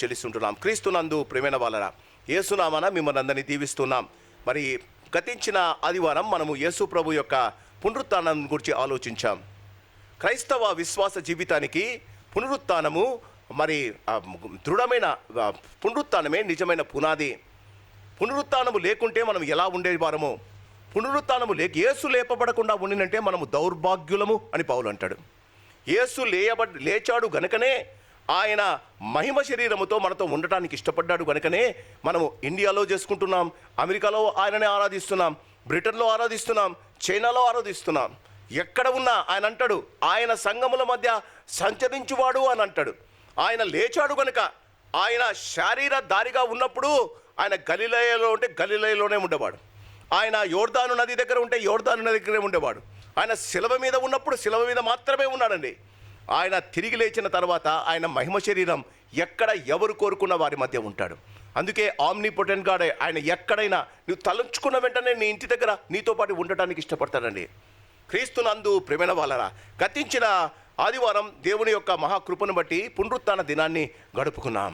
చెల్లిస్తుంటున్నాం. క్రీస్తునందు ప్రేమైన వాళ్ళరా, యేసునామాన మిమ్మల్ని అందరినీ దీవిస్తున్నాం. మరి గతించిన ఆదివారం మనము యేసు ప్రభు యొక్క పునరుత్థానం గురించి ఆలోచించాం. క్రైస్తవ విశ్వాస జీవితానికి పునరుత్థానము మరి దృఢమైన పునరుత్థానమే నిజమైన పునాది. పునరుత్థానము లేకుంటే మనం ఎలా ఉండేవారమో, పునరుత్థానము యేసు లేపబడకుండా ఉండినంటే మనము దౌర్భాగ్యులము అని పౌలు అంటాడు. యేసు లేచాడు గనుకనే, ఆయన మహిమ శరీరముతో మనతో ఉండటానికి ఇష్టపడ్డాడు గనుకనే మనము ఇండియాలో చేసుకుంటున్నాం, అమెరికాలో ఆయననే ఆరాధిస్తున్నాం, బ్రిటన్లో ఆరాధిస్తున్నాం, చైనాలో ఆరాధిస్తున్నాం. ఎక్కడ ఉన్నా ఆయన అంటాడు, ఆయన సంఘముల మధ్య సంచరించువాడు అని అంటాడు. ఆయన లేచాడు గనుక, ఆయన శారీరధారిగా ఉన్నప్పుడు ఆయన గలిలయలో ఉంటే గలిలయలోనే ఉండేవాడు, ఆయన యోర్దాను నది దగ్గర ఉంటే యోర్దాను నది దగ్గరే ఉండేవాడు, ఆయన శిలువ మీద ఉన్నప్పుడు శిలువ మీద మాత్రమే ఉన్నాడండి. ఆయన తిరిగి లేచిన తర్వాత ఆయన మహిమ శరీరం ఎక్కడ ఎవరు కోరుకున్న వారి మధ్య ఉంటాడు. అందుకే ఆమ్నిపోటెంట్ గాడ్ ఆయన ఎక్కడైనా నువ్వు తలంచుకున్న వెంటనే నీ ఇంటి దగ్గర నీతో పాటు ఉండటానికి ఇష్టపడతాడండి. క్రీస్తునందు ప్రేమైన వాళ్ళరా, గతించిన ఆదివారం దేవుని యొక్క మహాకృపను బట్టి పునరుత్థాన దినాన్ని గడుపుకున్నాం.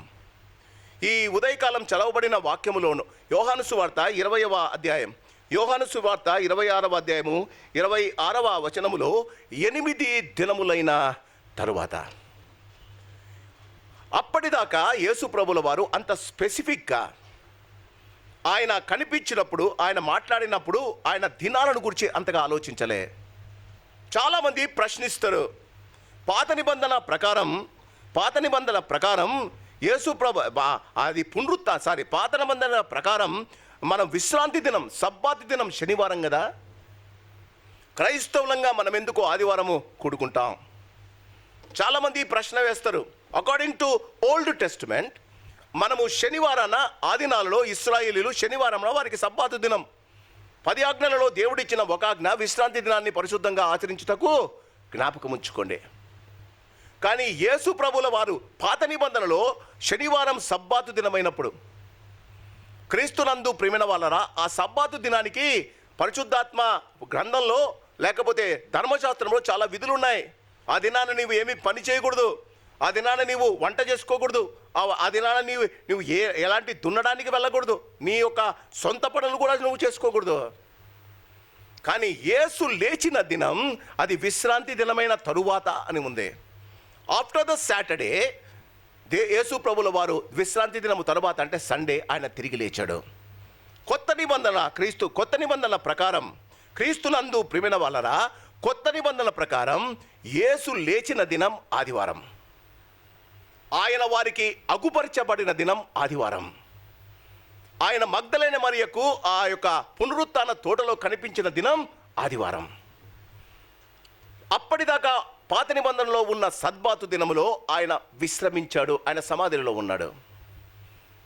ఈ ఉదయకాలం చదవబడిన వాక్యములోను యోహాను సువార్త 20వ అధ్యాయం, యోహాను సువార్త 26వ అధ్యాయము 26వ వచనములో 8 దినములైన తరువాత, అప్పటిదాకా యేసు ప్రభుల వారు అంత స్పెసిఫిక్గా ఆయన కనిపించినప్పుడు, ఆయన మాట్లాడినప్పుడు ఆయన దినాలను గురించి అంతగా ఆలోచించలే. చాలామంది ప్రశ్నిస్తారు, పాత నిబంధన ప్రకారం యేసు ప్రభు అది పాత నిబంధన ప్రకారం మనం విశ్రాంతి దినం, సబ్బాతు దినం శనివారం కదా, క్రైస్తవులంగా మనం ఎందుకు ఆదివారము కూడుకుంటాం? చాలామంది ప్రశ్న వేస్తారు. అకార్డింగ్ టు ఓల్డ్ టెస్టిమెంట్ మనము శనివారాన ఆదినాలలో ఇశ్రాయేలీలు శనివారంలో వారికి సబ్బాతు దినం, 10 ఆజ్ఞలలో దేవుడిచ్చిన ఒక ఆజ్ఞ విశ్రాంతి దినాన్ని పరిశుద్ధంగా ఆచరించుటకు జ్ఞాపకం ఉంచుకోండి. కానీ యేసు ప్రభుల వారు పాత నిబంధనలో శనివారం సబ్బాతు దినమైనప్పుడు, క్రీస్తునందు ప్రేమైన వాళ్ళరా, ఆ సబ్బాతు దినానికి పరిశుద్ధాత్మ గ్రంథంలో లేకపోతే ధర్మశాస్త్రంలో చాలా విధులు ఉన్నాయి. ఆ దినాన్ని నీవు ఏమీ పని చేయకూడదు, ఆ దినాన్ని నీవు వంట చేసుకోకూడదు, ఆ దినాన్ని నువ్వు ఎలాంటి దున్నడానికి వెళ్ళకూడదు, నీ యొక్క సొంత పనులు కూడా నువ్వు చేసుకోకూడదు. కానీ యేసు లేచిన దినం అది విశ్రాంతి దినమైన తరువాత అని ఉంది. ఆఫ్టర్ ద సాటర్డే యేసు ప్రభుల వారు విశ్రాంతి దినము తరువాత అంటే సండే ఆయన తిరిగి లేచాడు. కొత్త నిబంధన ప్రకారం క్రీస్తునందు ప్రేమైన వాళ్ళరా, కొత్త నిబంధన ప్రకారం యేసు లేచిన దినం ఆదివారం, ఆయన వారికి అగుపరచబడిన దినం ఆదివారం, ఆయన మగ్దలైన మరియకు ఆ యొక్క పునరుత్థాన తోటలో కనిపించిన దినం ఆదివారం. అప్పటిదాకా పాత నిబంధనలో ఉన్న సద్బాతు దినములో ఆయన విశ్రమించాడు, ఆయన సమాధిలో ఉన్నాడు.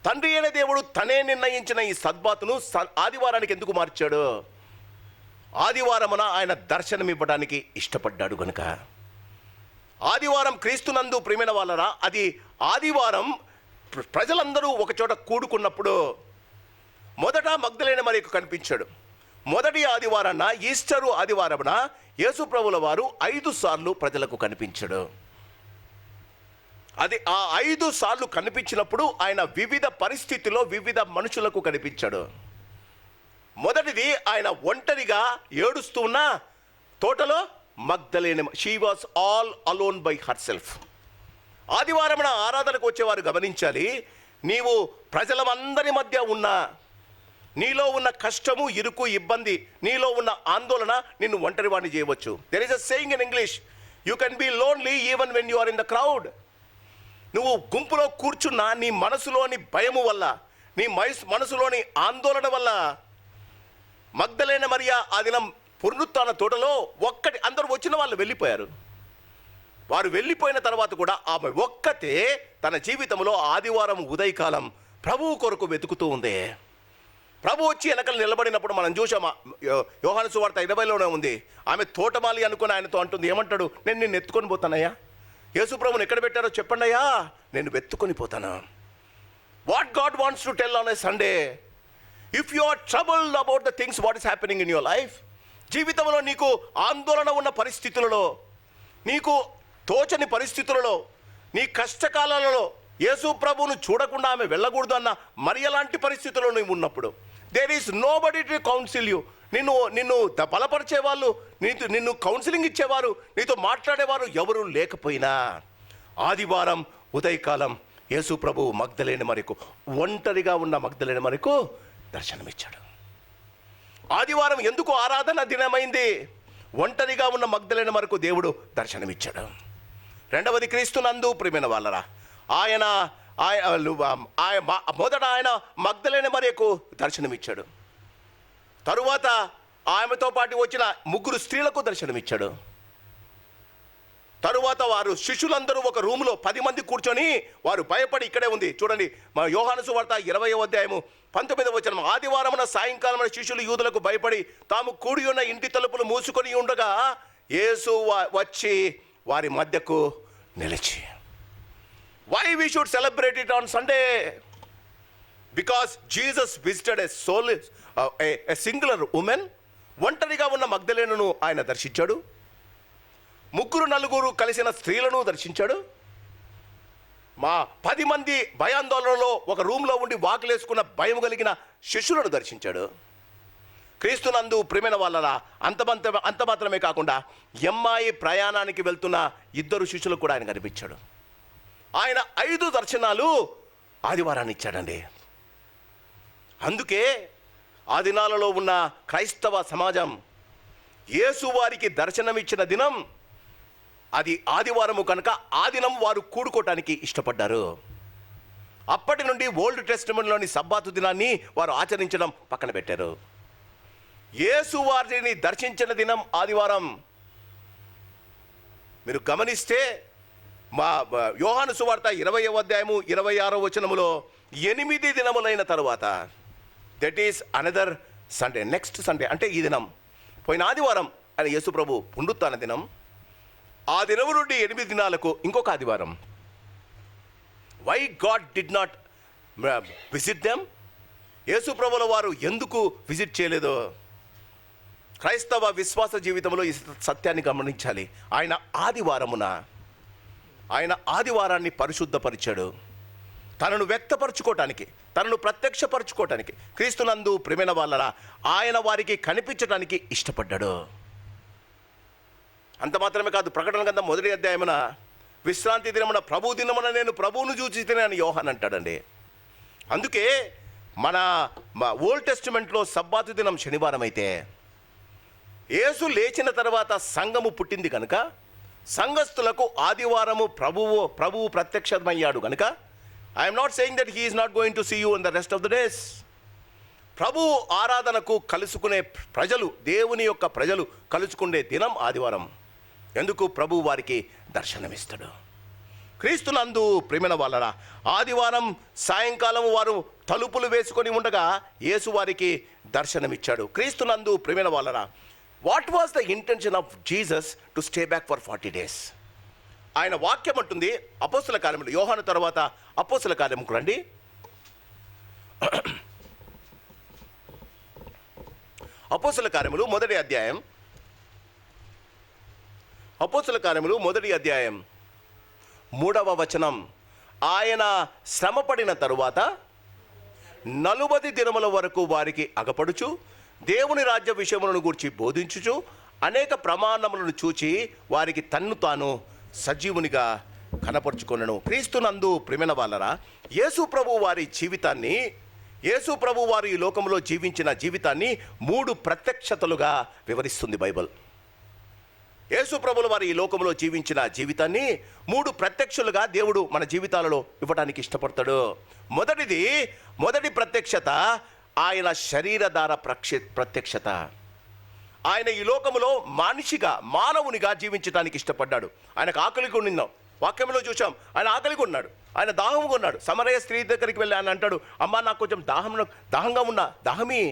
తండ్రి అయిన దేవుడు తనే నిర్ణయించిన ఈ సద్బాతును ఆదివారానికి ఎందుకు మార్చాడు? ఆదివారమున ఆయన దర్శనం ఇవ్వడానికి ఇష్టపడ్డాడు కనుక. ఆదివారం క్రీస్తునందు ప్రేమైన వాళ్ళరా, అది ఆదివారం ప్రజలందరూ ఒకచోట కూడుకున్నప్పుడు మొదట మగ్దలైన మరియకు కనిపించాడు. మొదటి ఆదివారాన, ఈస్టరు ఆదివారమున యేసు ప్రభుల వారు 5 సార్లు ప్రజలకు కనిపించాడు. అది ఆ 5 సార్లు కనిపించినప్పుడు ఆయన వివిధ పరిస్థితుల్లో వివిధ మనుషులకు కనిపించాడు. మొదటిది ఆయన ఒంటరిగా ఏడుస్తూ ఉన్న తోటలో Magdalene, she was all alone by herself. ఆదివారమున ఆరాధనకు వచ్చేవారు గమనించాలి, నీవు ప్రజలందరి మధ్య ఉన్న నీలో ఉన్న కష్టము, ఇరుకు, ఇబ్బంది, నీలో ఉన్న ఆందోళన నిన్ను ఒంటరి వాడిని చేయవచ్చు. There is a saying in English, you can be lonely even when you are in the crowd. నువ్వు గుంపులో కూర్చున్న నీ మనసులోని భయము వల్ల, నీ మనసులోని ఆందోళన వల్ల మగ్దలైన మరియ ఆ దినం పునరుత్థాన తోటలో అందరూ వచ్చిన వాళ్ళు వెళ్ళిపోయారు. వారు వెళ్ళిపోయిన తర్వాత కూడా ఆమె ఒక్కతే తన జీవితంలో ఆదివారం ఉదయకాలం ప్రభువు కొరకు వెతుకుతూ ఉంది. ప్రభు వచ్చి వెనకలు నిలబడినప్పుడు మనం చూసాం, యోహాను సువార్త 20లోనే ఉంది. ఆమె తోటమాలి అనుకుని ఆయనతో అంటుంది, ఏమంటాడు, నేను నిన్ను ఎత్తుకొని పోతానయ్యా, యేసు ప్రభుని ఎక్కడ పెట్టారో చెప్పండి అయ్యా, నేను వెతుక్కొని పోతాను. What God wants to tell on a Sunday, if you are troubled about the things what is happening in your life, జీవితంలో నీకు ఆందోళన ఉన్న పరిస్థితులలో, నీకు తోచని పరిస్థితులలో, నీ కష్టకాలాలలో యేసు ప్రభువును చూడకుండా ఆమె వెళ్ళకూడదు అన్న మరి ఎలాంటి పరిస్థితుల్లో నువ్వు ఉన్నప్పుడు, there is nobody to counsel you. నిన్ను బలపరిచే వాళ్ళు, నిన్ను కౌన్సిలింగ్ ఇచ్చేవారు, నీతో మాట్లాడేవారు ఎవరు లేకపోయినా, ఆదివారం ఉదయకాలం యేసు ప్రభు మగ్దలేని మరకు, ఒంటరిగా ఉన్న మగ్దలేని మరకు దర్శనమిచ్చాడు. ఆదివారం ఎందుకు ఆరాధన దినమైంది? ఒంటరిగా ఉన్న మగ్దలేని మరకు దేవుడు దర్శనమిచ్చాడు. రెండవది, క్రీస్తునందు ప్రియమైన వాళ్ళరా, మొదట ఆయన మగ్దలేని మరియకు దర్శనమిచ్చాడు. తరువాత ఆమెతో పాటు వచ్చిన 3 స్త్రీలకు దర్శనమిచ్చాడు. తరువాత వారు శిష్యులందరూ ఒక రూములో 10 మంది కూర్చొని వారు భయపడి, ఇక్కడే ఉంది చూడండి, మా యోహాను సువార్త 20వ అధ్యాయము 19వ వచనం, ఆదివారమున సాయంకాలమున శిష్యులు యూదులకు భయపడి తాము కూడి ఉన్న ఇంటి తలుపులు మూసుకొని ఉండగా యేసు వచ్చి వారి మధ్యకు నిలిచి. Why we should celebrate it on Sunday? Because Jesus visited a singular woman. ఒంటరిగా ఉన్న మగ్దలేనును ఆయన దర్శించాడు. 3-4 కలిసిన స్త్రీలను దర్శించాడు. 10 మంది భయాందోళనలో ఒక రూమ్లో ఉండి వాకులేసుకున్న భయం కలిగిన శిష్యులను దర్శించాడు. క్రీస్తునందు ప్రియమైన వాళ్ళరా, అంత మాత్రమే కాకుండా ఎమ్మాయి ప్రయాణానికి వెళ్తున్న 2 శిష్యులకు కూడా ఆయన కనిపించాడు. ఆయన 5 దర్శనాలు ఆదివారాన్ని ఇచ్చాడండి. అందుకే ఆ దినాలలో ఉన్న క్రైస్తవ సమాజం యేసు వారికి దర్శనమిచ్చిన దినం అది ఆదివారము కనుక ఆ దినం వారు కూడుకోవటానికి ఇష్టపడ్డారు. అప్పటి నుండి ఓల్డ్ టెస్టమెంట్లోని సబ్బాతు దినాన్ని వారు ఆచరించడం పక్కన పెట్టారు. యేసు వారిని దర్శించిన దినం ఆదివారం. మీరు గమనిస్తే యోహాను సువార్త 20వ అధ్యాయము 26వ వచనములో 8 దినములైన తరువాత, that is another Sunday, next Sunday అంటే ఈ దినం, పోయిన ఆదివారం ఆయన యేసు ప్రభు పునరుత్థాన దినం. ఆ దినము నుండి 8 దినాలకు ఇంకొక ఆదివారం. Why God did not visit them? యేసు ప్రభుల వారు ఎందుకు విజిట్ చేయలేదో క్రైస్తవ విశ్వాస జీవితంలో ఈ సత్యాన్ని గమనించాలి. ఆయన ఆదివారాన్ని పరిశుద్ధపరిచాడు. తనను వ్యక్తపరచుకోవటానికి, తనను ప్రత్యక్షపరచుకోవటానికి, క్రీస్తునందు ప్రియమైన వాళ్ళరా ఆయన వారికి కనిపించడానికి ఇష్టపడ్డాడు. అంత మాత్రమే కాదు, ప్రకటన గ్రంథం 1వ అధ్యాయమున విశ్రాంతి దినమున ప్రభు దినమున నేను ప్రభువును చూచి తినని యోహాన్ అంటాడండి. అందుకే మన ఓల్డ్ టెస్టిమెంట్లో సబ్బాతు దినం శనివారం అయితే, యేసు లేచిన తర్వాత సంఘము పుట్టింది కనుక సంఘస్థులకు ఆదివారము ప్రభువు ప్రత్యక్షమయ్యాడు కనుక, I'm not saying that he is not going to see you in the rest of the days. ప్రభు ఆరాధనకు కలుసుకునే ప్రజలు, దేవుని యొక్క ప్రజలు కలుసుకునే దినం ఆదివారం. ఎందుకు? ప్రభు వారికి దర్శనమిస్తాడు. క్రీస్తునందు ప్రియమైన వాళ్ళరా, ఆదివారం సాయంకాలం వారు తలుపులు వేసుకొని ఉండగా యేసు వారికి దర్శనమిచ్చాడు. క్రీస్తునందు ప్రియమైన వాళ్ళరా, what was the intention of Jesus to stay back for 40 days? ఆయన వాక్యం అంటుంది అపోస్తుల కార్యములు, యోహాను తర్వాత అపోస్తుల కార్యముకు రండి. అపోస్తుల కార్యములు 1వ అధ్యాయం, అపోస్తుల కార్యములు 1వ అధ్యాయం 3వ వచనం, ఆయన శ్రమపడిన తరువాత 40 దినముల వరకు వారికి అగపడుచు దేవుని రాజ్య విషయములను గూర్చి బోధించుచు అనేక ప్రమాణములను చూచి వారికి తన్ను తాను సజీవునిగా కనపరుచుకొనెను. క్రీస్తునందు ప్రియమైన వాళ్ళరా, యేసు ప్రభు వారి జీవితాన్ని, యేసు ప్రభు వారు ఈ లోకంలో జీవించిన జీవితాన్ని 3 ప్రత్యక్షతలుగా వివరిస్తుంది బైబిల్. యేసు ప్రభుల వారు ఈ లోకంలో జీవించిన జీవితాన్ని 3 ప్రత్యక్షలుగా దేవుడు మన జీవితాలలో ఇవ్వడానికి ఇష్టపడతాడు. మొదటి ప్రత్యక్షత ఆయన శరీరధార ప్రత్యక్షత. ఆయన ఈ లోకములో మానవునిగా జీవించడానికి ఇష్టపడ్డాడు. ఆయనకు ఆకలిగా ఉన్నాం, వాక్యంలో చూసాం. ఆయన ఆకలిగా ఉన్నాడు, ఆయన దాహంగా ఉన్నాడు. సమరయ స్త్రీ దగ్గరికి వెళ్ళి ఆయన అంటాడు, అమ్మా నాకు కొంచెం దాహంగా ఉన్నా, దాహమీ.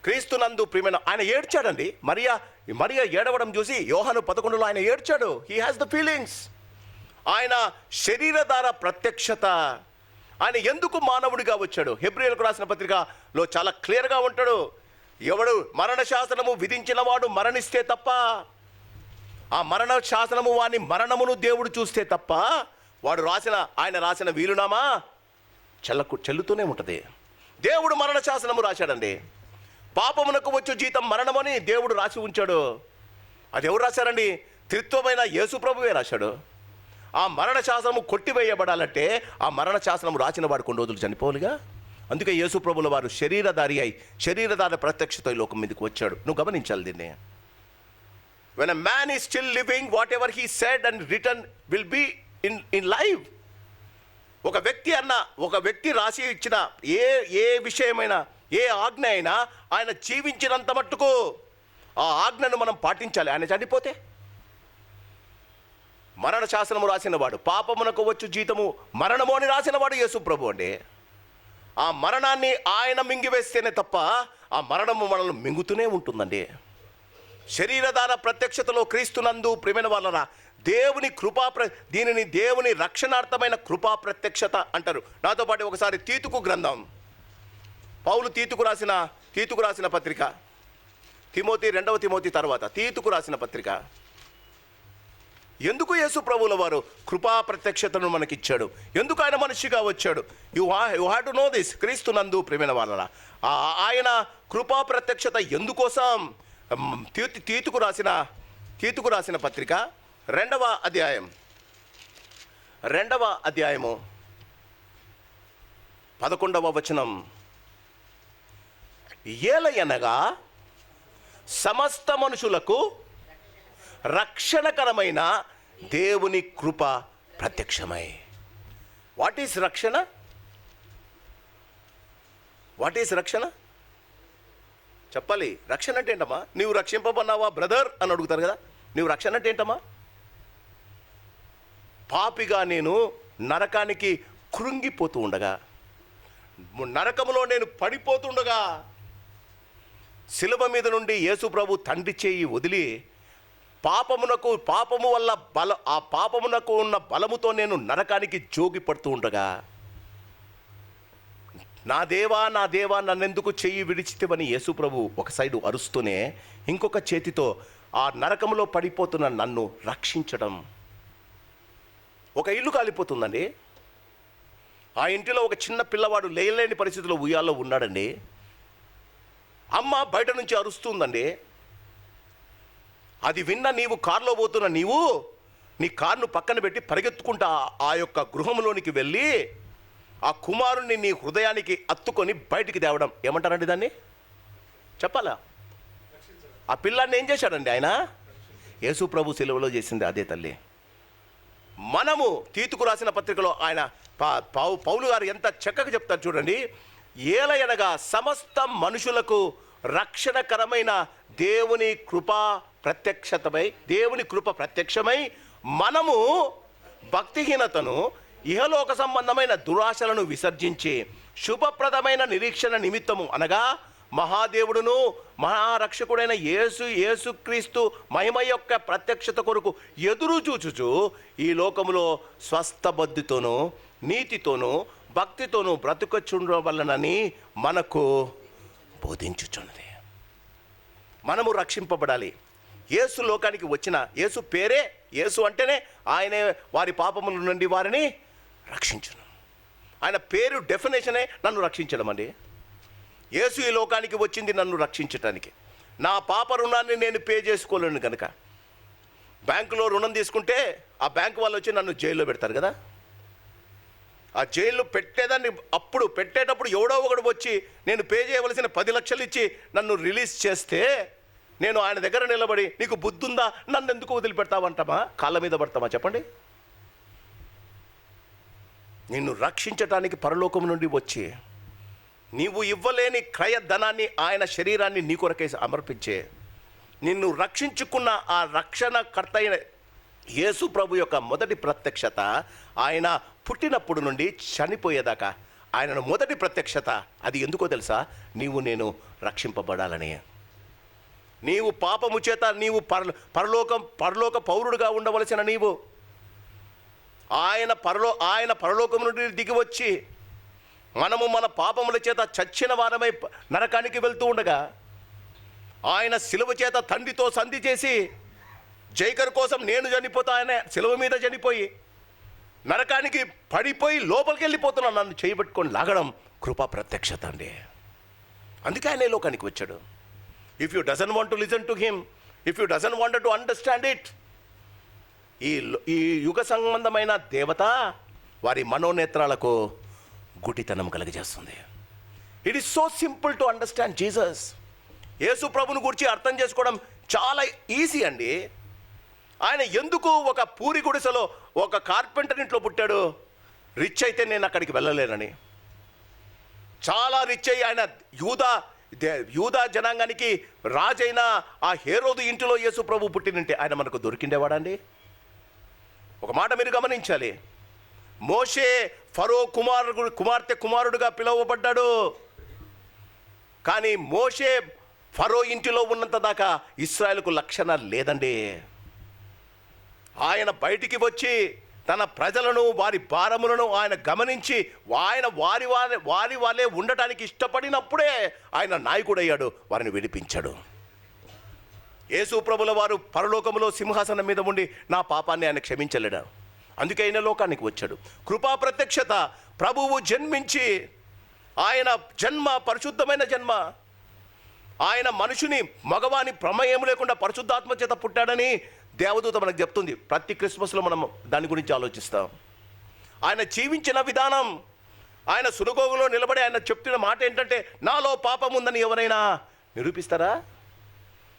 క్రీస్తునందు ప్రియమైన ఆయన ఏడ్చాడండి. మరియా ఏడవడం చూసి యోహాను 11లో ఆయన ఏడ్చాడు. He has the feelings. ఆయన శరీరధార ప్రత్యక్షత. ఆయన ఎందుకు మానవుడిగా వచ్చాడు? హెబ్రీయులకు రాసిన పత్రికలో చాలా క్లియర్గా ఉంటాడు. ఎవడు మరణ శాసనము విధించిన వాడు మరణిస్తే తప్ప, ఆ మరణ శాసనము వాని మరణమును దేవుడు చూస్తే తప్ప ఆయన రాసిన వీలునామా చెల్లుతూనే ఉంటుంది. దేవుడు మరణ శాసనము రాశాడండి. పాపమునకు వచ్చు జీతం మరణమని దేవుడు రాసి ఉంచాడు. అది ఎవరు రాశారండి? త్రిత్వమైన యేసు ప్రభువే రాశాడు. ఆ మరణ శాసనము కొట్టివేయబడాలంటే ఆ మరణ శాసనము రాసిన వాడు కొన్ని రోజులు చనిపోలుగా. అందుకే యేసు ప్రభుల వారు శరీరధారి ప్రత్యక్షత ఈ లోకం మీదకి వచ్చాడు. నువ్వు గమనించాలి దీన్ని. When a man is still living, whatever he said and written will be in life. ఒక వ్యక్తి రాసి ఇచ్చిన ఏ విషయమైనా, ఏ ఆజ్ఞ అయినా ఆయన జీవించినంత మట్టుకు ఆ ఆజ్ఞను మనం పాటించాలి. ఆయన చనిపోతే మరణ శాసనము రాసినవాడు, పాపమునకు వచ్చు జీతము మరణము అని రాసినవాడు యేసు ప్రభు అండి. ఆ మరణాన్ని ఆయన మింగివేస్తేనే తప్ప ఆ మరణము మనల్ని మింగుతూనే ఉంటుందండి. శరీరధార ప్రత్యక్షతలో క్రీస్తునందు ప్రియమైన వాళ్ళరా, దీనిని దేవుని రక్షణార్థమైన కృపా ప్రత్యక్షత అంటారు. నాతో పాటు ఒకసారి తీతుకు గ్రంథం, పౌలు తీతుకు రాసిన పత్రిక, రెండవ తిమోతి తర్వాత తీతుకు రాసిన పత్రిక. ఎందుకు యేసు ప్రభువుల వారు కృపా ప్రత్యక్షతను మనకిచ్చాడు? ఎందుకు ఆయన మనిషిగా వచ్చాడు? You have to know this. క్రీస్తునందు ప్రియమైన వాళ్ళరా, ఆయన కృపా ప్రత్యక్షత ఎందుకోసం? తీతుకు రాసిన పత్రిక రెండవ అధ్యాయము 11వ వచనం. ఏలయనగా సమస్త మనుషులకు రక్షణకరమైన దేవుని కృప ప్రత్యక్షమై. వాట్ ఈస్ రక్షణ? చెప్పాలి. రక్షణ అంటే ఏంటమ్మా? నీవు రక్షింపబన్నావా బ్రదర్ అని అడుగుతారు కదా. నీవు రక్షణ అంటే ఏంటమ్మా? పాపిగా నేను నరకానికి కృంగిపోతూ ఉండగా, నరకములో నేను పడిపోతుండగా, శిలువ మీద నుండి యేసు ప్రభు తండ్రి చేయి వదిలి పాపము వల్ల ఆ పాపమునకు ఉన్న బలముతో నేను నరకానికి జోగి పడుతూ ఉండగా, నా దేవా నన్నెందుకు చెయ్యి విడిచితివని యేసు ప్రభు ఒక సైడు అరుస్తూనే ఇంకొక చేతితో ఆ నరకములో పడిపోతున్న నన్ను రక్షించడం. ఒక ఇల్లు కాలిపోతుందండి. ఆ ఇంటిలో ఒక చిన్న పిల్లవాడు లేయలేని పరిస్థితిలో ఉయ్యాల్లో ఉన్నాడండి. అమ్మ బయట నుంచి అరుస్తుందండి. అది విన్న నీవు కారులో పోతున్న నీవు నీ కారును పక్కన పెట్టి పరిగెత్తుకుంటా ఆ యొక్క గృహంలోనికి వెళ్ళి ఆ కుమారుణ్ణి నీ హృదయానికి అత్తుకొని బయటికి తేవడం ఏమంటారండి దాన్ని? చెప్పాలా? ఆ పిల్లాన్ని ఏం చేశాడండి ఆయన? యేసు ప్రభు శిలువలో చేసింది అదే తల్లి. మనము తీతుకు రాసిన పత్రికలో ఆయన పౌలు గారు ఎంత చక్కగా చెప్తారు చూడండి. ఏలయనగా సమస్త మనుషులకు రక్షణకరమైన దేవుని కృప ప్రత్యక్షమై మనము భక్తిహీనతను, ఇహలోక సంబంధమైన దురాశలను విసర్జించి శుభప్రదమైన నిరీక్షణ నిమిత్తము అనగా మహాదేవుడును మహారక్షకుడైన యేసుక్రీస్తు మహిమ యొక్క ప్రత్యక్షత కొరకు ఎదురు చూచుచు ఈ లోకములో స్వస్థ బుద్ధితోనూ నీతితోనూ భక్తితోనూ బ్రతుకుచుండవలనని మనకు బోధించుచున్నది. మనము రక్షింపబడాలి. యేసు లోకానికి వచ్చిన యేసు పేరే, యేసు అంటేనే ఆయనే వారి పాపముల నుండి వారిని రక్షించును. ఆయన పేరు డెఫినేషనే నన్ను రక్షించడం అండి. యేసు ఈ లోకానికి వచ్చింది నన్ను రక్షించటానికి. నా పాప రుణాన్ని నేను పే చేసుకోలేను కనుక బ్యాంకులో రుణం తీసుకుంటే ఆ బ్యాంకు వాళ్ళు వచ్చి నన్ను జైల్లో పెడతారు కదా. ఆ జైల్లో పెట్టేటప్పుడు ఎవడో ఒకడు వచ్చి నేను పే చేయవలసిన 10 లక్షలు ఇచ్చి నన్ను రిలీజ్ చేస్తే నేను ఆయన దగ్గర నిలబడి నీకు బుద్ధుందా, నన్ను ఎందుకు వదిలిపెడతావంటామా? కాళ్ళ మీద పడతామా? చెప్పండి. నిన్ను రక్షించటానికి పరలోకం నుండి వచ్చి నీవు ఇవ్వలేని క్రయధనాన్ని ఆయన శరీరాన్ని నీ కొరకే సమర్పించే నిన్ను రక్షించుకున్న ఆ రక్షణకర్త అయిన యేసు ప్రభు యొక్క మొదటి ప్రత్యక్షత, ఆయన పుట్టినప్పుడు నుండి చనిపోయేదాకా ఆయన మొదటి ప్రత్యక్షత. అది ఎందుకో తెలుసా? నేను రక్షింపబడాలని. నీవు పాపము చేత నీవు పరలోక పౌరుడుగా ఉండవలసిన నీవు ఆయన పరలోకం నుండి దిగి వచ్చి మనము మన పాపముల చేత చచ్చిన వారమై నరకానికి వెళ్తూ ఉండగా ఆయన శిలువ చేత తండ్రితో సంధి చేసి జైకర్ కోసం నేను చనిపోతా, ఆయన శిలువ మీద చనిపోయి నరకానికి పడిపోయి లోపలికి వెళ్ళిపోతున్నాను, నన్ను చేయబెట్టుకొని లాగడం కృపా ప్రత్యక్షత అండి. అందుకే ఆయన ఈ లోకానికి వచ్చాడు. If you doesn't want to listen to him, if you doesn't want to understand it, ఈ యుగ సంబంధమైన దేవత వారి మనోనేత్రాలకు గుడ్డితనం కలిగజేస్తుంది. It is so simple to understand Jesus. యేసు ప్రభుని గురించి అర్థం చేసుకోవడం చాలా ఈజీ అండి. ఆయన ఎందుకు ఒక పూరి గుడిసెలో ఒక కార్పెంటర్ ఇంట్లో పుట్టాడు? రిచ్ అయితే నేను అక్కడికి వెళ్ళలేనని. చాలా రిచ్ అయ్యి ఆయన యూదా జనాంగానికి రాజైన ఆ హేరోదు ఇంటిలో యేసు ప్రభు పుట్టినంటే ఆయన మనకు దొరికిండేవాడండి. ఒక మాట మీరు గమనించాలి, మోషే ఫరో కుమార్తె కుమారుడుగా పిలువబడ్డాడు. కానీ మోషే ఫరో ఇంటిలో ఉన్నంత దాకా ఇశ్రాయేలుకు రక్షణ లేదండి. ఆయన బయటికి వచ్చి తన ప్రజలను వారి భారములను ఆయన గమనించి ఆయన వారి వాళ్ళే ఉండటానికి ఇష్టపడినప్పుడే ఆయన నాయకుడయ్యాడు, వారిని విడిపించాడు. యేసు ప్రభుల వారు పరలోకములో సింహాసనం మీద ఉండి నా పాపాన్ని ఆయన క్షమించలేడు. అందుకే ఆయన లోకానికి వచ్చాడు. కృపా ప్రత్యక్షత. ప్రభువు జన్మించి ఆయన జన్మ పరిశుద్ధమైన జన్మ. ఆయన మనుషుని మగవాని ప్రమేయం లేకుండా పరిశుద్ధాత్మ చేత పుట్టాడని దేవదూత మనకు చెప్తుంది. ప్రతి క్రిస్మస్లో మనం దాని గురించి ఆలోచిస్తాం. ఆయన జీవించిన విధానం, ఆయన సునగోగులో నిలబడి ఆయన చెప్తున్న మాట ఏంటంటే, నాలో పాపం ఉందని ఎవరైనా నిరూపిస్తారా?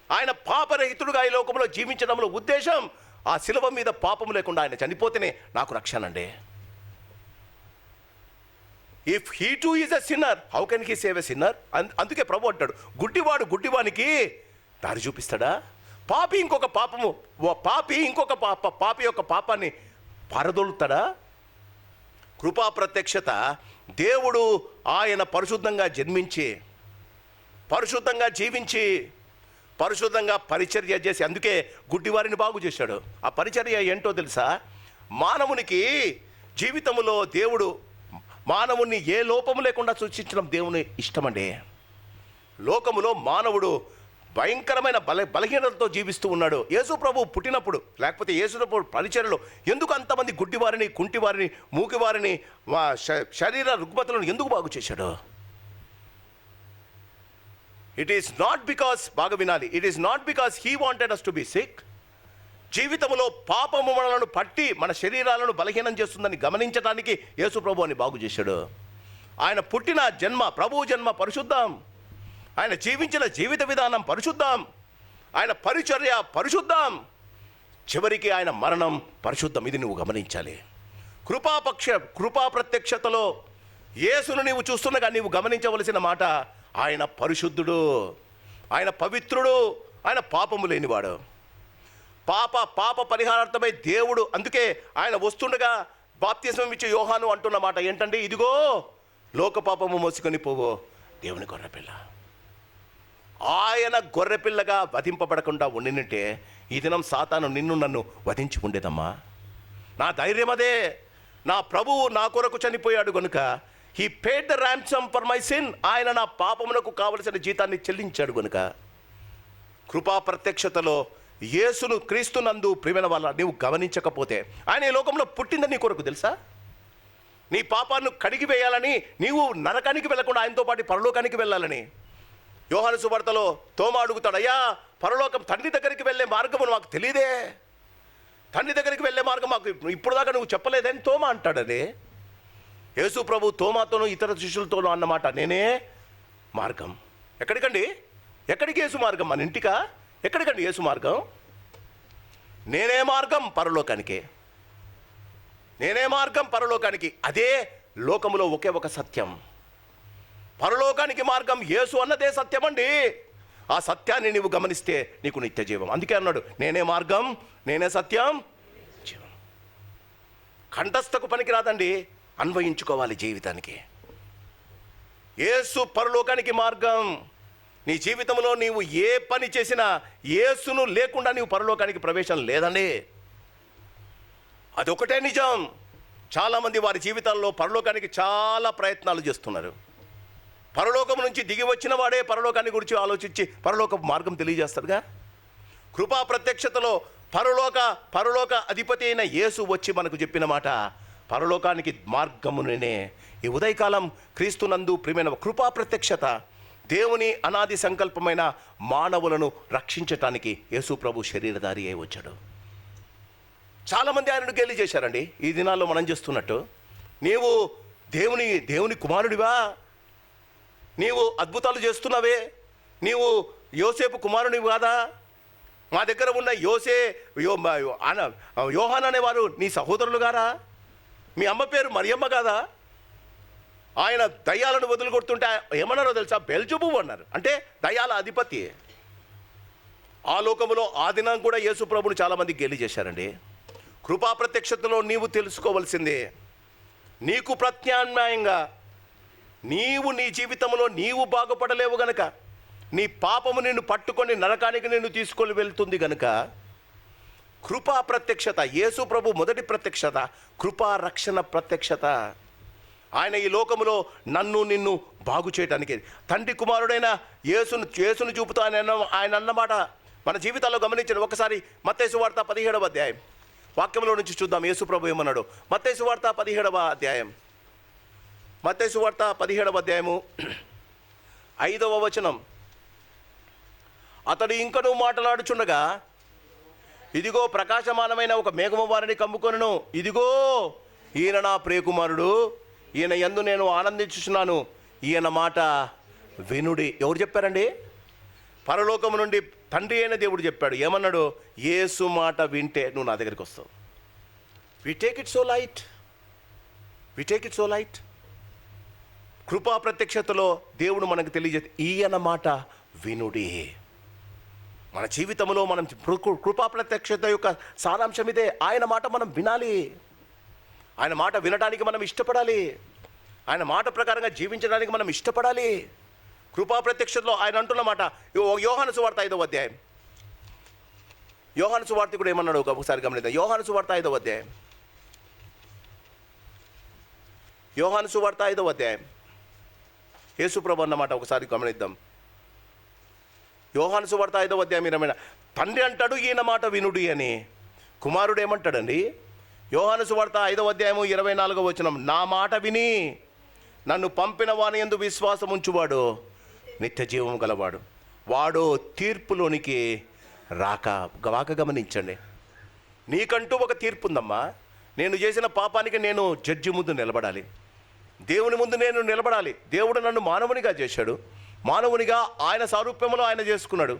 ఆయన పాపరహితుడుగా ఈ లోకంలో జీవించడంలో ఉద్దేశం ఆ శిలువ మీద పాపం లేకుండా ఆయన చనిపోతేనే నాకు రక్షణ అండి. If he two is a sinner, how can he save a sinner? అందుకే ప్రభు అంటాడు, గుడ్డివాడు గుడ్డివానికి దారి చూపిస్తాడా? పాపి ఇంకొక పాపి యొక్క పాపాన్ని పారదోలుతాడా? కృపా ప్రత్యక్షత. దేవుడు ఆయన పరిశుద్ధంగా జన్మించి, పరిశుద్ధంగా జీవించి, పరిశుద్ధంగా పరిచర్య చేసి, అందుకే గుడ్డివారిని బాగు చేశాడు. ఆ పరిచర్య ఏంటో తెలుసా? మానవునికి జీవితంలో దేవుడు మానవుని ఏ లోపము లేకుండా సృష్టించడం దేవుని ఇష్టమండి. లోకములో మానవుడు భయంకరమైన బలహీనతతో జీవిస్తూ ఉన్నాడు. యేసు ప్రభు పుట్టినప్పుడు, లేకపోతే యేసు ప్రభు పరిచర్యలో ఎందుకు అంతమంది గుడ్డివారిని, కుంటివారిని, మూకివారిని, శరీర రుగ్మతలను ఎందుకు బాగు చేశాడు? ఇట్ ఈస్ నాట్ బికాస్, బాగా వినాలి, it is not because he wanted us to be sick. జీవితంలో పాపము మనలను పట్టి మన శరీరాలను బలహీనం చేస్తుందని గమనించడానికి యేసు ప్రభు అని బాగు చేశాడు. ఆయన పుట్టిన జన్మ, ప్రభువు జన్మ పరిశుద్ధం. ఆయన జీవించిన జీవిత విధానం పరిశుద్ధం. ఆయన పరిచర్య పరిశుద్ధం. చివరికి ఆయన మరణం పరిశుద్ధం. ఇది నువ్వు గమనించాలి. కృపా ప్రత్యక్షతలో యేసును నీవు చూస్తుండగా నీవు గమనించవలసిన మాట, ఆయన పరిశుద్ధుడు, ఆయన పవిత్రుడు, ఆయన పాపము లేనివాడు. పాప పరిహారార్థమై దేవుడు, అందుకే ఆయన వస్తుండగా బాప్తిస్మం ఇచ్చే యోహాను అంటున్న మాట ఏంటంటే, ఇదిగో లోక పాపము మోసుకొని పోవో దేవుని గొర్రెపిల్ల. ఆయన గొర్రెపిల్లగా వధింపబడకుండా ఉండినంటే ఈ దినం సాతాను నిన్ను నన్ను వధించి ఉండేదమ్మా. నా ధైర్యం అదే. నా ప్రభువు నా కొరకు చనిపోయాడు కనుక he paid the ransom for my sin. ఆయన నా పాపమునకు కావలసిన జీతాన్ని చెల్లించాడు కనుక. కృపా ప్రత్యక్షతలో యేసును క్రీస్తునందు ప్రియమైన వాళ్ళ నీవు గమనించకపోతే, ఆయన ఈ లోకంలో పుట్టిందని నీ కొరకు తెలుసా? నీ పాపాన్ని కడిగి వేయాలని, నీవు నరకానికి వెళ్ళకుండా ఆయనతో పాటు పరలోకానికి వెళ్ళాలని. యోహాను సువార్తలో తోమా అడుగుతాడు, అయ్యా పరలోకం తండ్రి దగ్గరికి వెళ్ళే మార్గము మాకు తెలియదే, తండ్రి దగ్గరికి వెళ్ళే మార్గం మాకు ఇప్పుడు దాకా నువ్వు చెప్పలేదని తోమా అంటాడని. యేసు ప్రభు తోమాతోనూ ఇతర శిష్యులతోనూ అన్నమాట, నేనే మార్గం. ఎక్కడికండి? ఎక్కడికి యేసు మార్గం? మన ఇంటికా? ఎక్కడికండి యేసు మార్గం? నేనే మార్గం పరలోకానికి, నేనే మార్గం పరలోకానికి. అదే లోకములో ఒకే ఒక సత్యం. పరలోకానికి మార్గం యేసు అన్నదే సత్యం అండి. ఆ సత్యాన్ని నీవు గమనిస్తే నీకు నిత్య జీవం. అందుకే అన్నాడు, నేనే మార్గం, నేనే సత్యం, జీవం. కంఠస్థకు పనికి రాదండి, అన్వయించుకోవాలి జీవితానికి. యేసు పరలోకానికి మార్గం. నీ జీవితంలో నీవు ఏ పని చేసినా యేసును లేకుండా నీవు పరలోకానికి ప్రవేశం లేదండి. అదొకటే నిజం. చాలామంది వారి జీవితాల్లో పరలోకానికి చాలా ప్రయత్నాలు చేస్తున్నారు. పరలోకం నుంచి దిగి వచ్చిన వాడే పరలోకాన్ని గురించి ఆలోచించి పరలోక మార్గం తెలియజేస్తాడుగా. కృపా ప్రత్యక్షతలో పరలోక అధిపతి అయిన యేసు వచ్చి మనకు చెప్పిన మాట, పరలోకానికి మార్గమునే. ఈ ఉదయకాలం క్రీస్తునందు ప్రియమైన కృపా ప్రత్యక్షత, దేవుని అనాది సంకల్పమైన మానవులను రక్షించటానికి యేసు ప్రభు శరీరధారి అయి వచ్చాడు. చాలామంది ఆయనను గేలి చేశారండి. ఈ దినాల్లో మనం చేస్తున్నట్టు, నీవు దేవుని కుమారుడివా, నీవు అద్భుతాలు చేస్తున్నావే, నీవు యోసేపు కుమారునివి కాదా, మా దగ్గర ఉన్న యోహాన్ అనేవారు నీ సహోదరులు గారా, మీ అమ్మ పేరు మరియమ్మ కాదా, ఆయన దయ్యాలను వదిలికొడుతుంటే ఏమన్నారో తెలుసా? బెల్జబూబు అన్నారు. అంటే దయ్యాల అధిపతి. ఆ లోకములో ఆ దినం కూడా యేసు ప్రభుని చాలామంది గేలి చేశారండి. కృపా ప్రత్యక్షతలో నీవు తెలుసుకోవలసిందే, నీకు ప్రత్యామ్నాయంగా నీవు నీ జీవితంలో నీవు బాగుపడలేవు గనక, నీ పాపము నిన్ను పట్టుకొని నరకానికి నిన్ను తీసుకొని వెళ్తుంది గనుక, కృపా ప్రత్యక్షత, యేసు ప్రభు మొదటి ప్రత్యక్షత కృపా రక్షణ ప్రత్యక్షత. ఆయన ఈ లోకములో నన్ను నిన్ను బాగు చేయడానికి తండ్రి కుమారుడైన యేసును చూపుతూ ఆయన అన్నమాట మన జీవితాల్లో గమనించండి. ఒకసారి మత్తయి సువార్త 17వ అధ్యాయం వాక్యంలో నుంచి చూద్దాం. యేసు ప్రభు ఏమన్నాడు? మత్తయి సువార్త 17వ అధ్యాయం, మత్తయి సువార్త 17వ అధ్యాయము 5వ వచనం. అతడు ఇంకనూ మాట్లాడుచుండగా, ఇదిగో ప్రకాశమానమైన ఒక మేఘము వారిని కమ్ముకొనెను. ఇదిగో ఈయన నా ప్రియకుమారుడు, ఈయన యందు నేను ఆనందించుచున్నాను, ఈయన మాట వినుడి. ఎవరు చెప్పారండి? పరలోకము నుండి తండ్రి అయిన దేవుడు చెప్పాడు. ఏమన్నాడు? యేసు మాట వింటే నువ్వు నా దగ్గరికి వస్తావు. We take it so light. కృపా ప్రత్యక్షతలో దేవుడు మనకు తెలియజేస్తే ఈయన మాట వినుడి. మన జీవితంలో మనం కృపా ప్రత్యక్షత యొక్క సారాంశం ఇదే. ఆయన మాట మనం వినాలి, ఆయన మాట వినడానికి మనం ఇష్టపడాలి, ఆయన మాట ప్రకారంగా జీవించడానికి మనం ఇష్టపడాలి. కృపా ప్రత్యక్షతలో ఆయన అంటున్న మాట యోహాను సువార్త 5వ అధ్యాయం. యోహాను సువార్త కూడా ఏమన్నాడు ఒకసారి గమనిద్దాం. యోహాను సువార్త 5వ అధ్యాయం, యోహాను సువార్త 5వ అధ్యాయం. యేసు ప్రభు అన్నమాట ఒకసారి గమనిద్దాం. యోహాను సువార్త 5వ అధ్యాయం 20. తండ్రి అంటాడు ఈయన మాట వినుడి అని. కుమారుడు ఏమంటాడండి? యోహాను సువార్త 5వ అధ్యాయము 24వ వచనం. నా మాట విని నన్ను పంపిన వాని యందు విశ్వాసం ఉంచువాడు నిత్య జీవం గలవాడు, వాడు తీర్పులోనికి రాక గమనించండి. నీకంటూ ఒక తీర్పు ఉందమ్మా. నేను చేసిన పాపానికి నేను జడ్జి ముందు నిలబడాలి, దేవుని ముందు నేను నిలబడాలి. దేవుడు నన్ను మానవునిగా చేశాడు, మానవునిగా ఆయన సారూప్యంలో ఆయన చేసుకున్నాడు.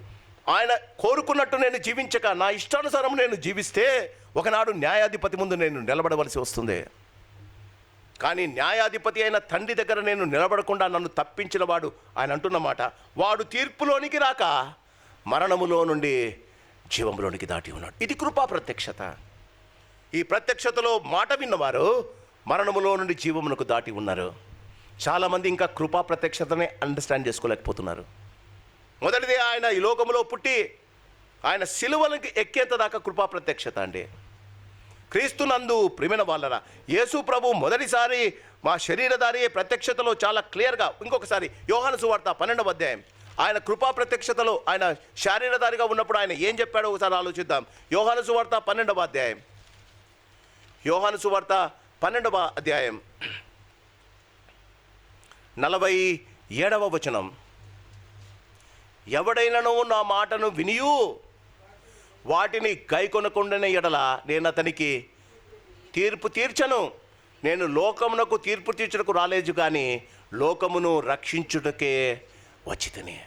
ఆయన కోరుకున్నట్టు నేను జీవించక నా ఇష్టానుసారం నేను జీవిస్తే ఒకనాడు న్యాయాధిపతి ముందు నేను నిలబడవలసి వస్తుంది. కానీ న్యాయాధిపతి అయిన తండ్రి దగ్గర నేను నిలబడకుండా నన్ను తప్పించిన వాడు, ఆయన అంటున్నమాట, వాడు తీర్పులోనికి రాక మరణములో నుండి జీవంలోనికి దాటి ఉన్నాడు. ఇది కృపా ప్రత్యక్షత. ఈ ప్రత్యక్షతలో మాట విన్నవారు మరణములో నుండి జీవమునకు దాటి ఉన్నారు. చాలామంది ఇంకా కృపా ప్రత్యక్షతనే అండర్స్టాండ్ చేసుకోలేకపోతున్నారు. మొదటిది ఆయన ఈ లోకములో పుట్టి ఆయన సిలువలకు ఎక్కేంత దాకా కృపా ప్రత్యక్షత అండి. క్రీస్తునందు ప్రియమైన వాళ్ళరా, యేసు ప్రభు మొదటిసారి మా శరీరధారి ప్రత్యక్షతలో చాలా క్లియర్గా, ఇంకొకసారి యోహాను సువార్త 12వ అధ్యాయం, ఆయన కృపా ప్రత్యక్షతలో ఆయన శరీరధారిగా ఉన్నప్పుడు ఆయన ఏం చెప్పాడో ఒకసారి ఆలోచిద్దాం. యోహాను సువార్త 12వ అధ్యాయం, యోహాను సువార్త 12వ అధ్యాయం 47వ వచనం. ఎవడైనను నా మాటను వినియు వాటిని గైకొనకుండానే ఎడల నేను అతనికి తీర్పు తీర్చను. నేను లోకమునకు తీర్పు తీర్చుటకు రాలేదు, కానీ లోకమును రక్షించుటకే వచ్చితిని.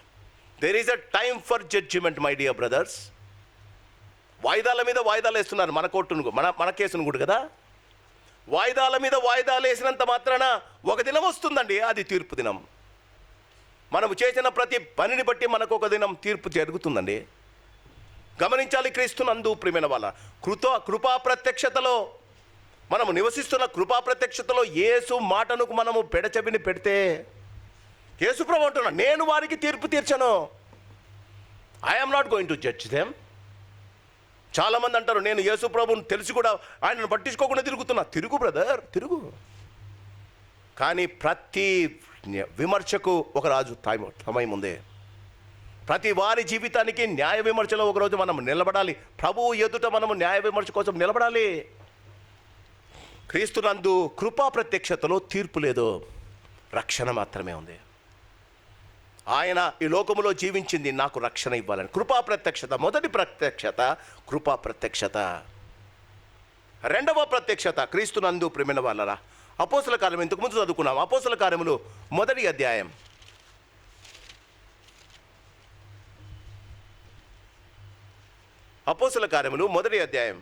There is a time for judgement my dear brothers. వాయిదాల మీద వాయిదాలు వేస్తున్నారు మన కోర్టును, మన కేసును కూడా కదా. వాయిదాల మీద వాయిదాలు వేసినంత మాత్రాన ఒక దినం వస్తుందండి, అది తీర్పు దినం. మనము చేసిన ప్రతి పనిని బట్టి మనకు ఒక దినం తీర్పు జరుగుతుందండి. గమనించాలి క్రీస్తునందు ప్రియమైన వాళ్ళ, కృపా ప్రత్యక్షతలో మనము నివసిస్తున్న కృపా ప్రత్యక్షతలో యేసు మాటను మనము పెడచెవిని పెడితే, యేసు ప్రభు అంటున్నా, నేను వారికి తీర్పు తీర్చను. I am not going to judge them. చాలామంది అంటారు, నేను యేసు ప్రభుని తెలిసి కూడా ఆయనను పట్టించుకోకుండా తిరుగుతున్నా. తిరుగు బ్రదర్, తిరుగు. కానీ ప్రతి విమర్శకు ఒక రాజు సమయం ఉంది. ప్రతి వారి జీవితానికి న్యాయ విమర్శలో ఒకరోజు మనం నిలబడాలి. ప్రభువు ఎదుట మనము న్యాయ విమర్శ కోసం నిలబడాలి. క్రీస్తునందు కృపా ప్రత్యక్షతలో తీర్పు లేదు, రక్షణ మాత్రమే ఉంది. ఆయన ఈ లోకములో జీవించింది నాకు రక్షణ ఇవ్వాలని. కృపా ప్రత్యక్షత, మొదటి ప్రత్యక్షత కృపా ప్రత్యక్షత. రెండవ ప్రత్యక్షత క్రీస్తునందు ప్రియమైన వాళ్ళరా, అపోస్తల కార్యం ఇంతకుముందు చదువుకున్నాం. అపోస్తల కార్యములు మొదటి అధ్యాయం, అపోస్తల కార్యములు మొదటి అధ్యాయం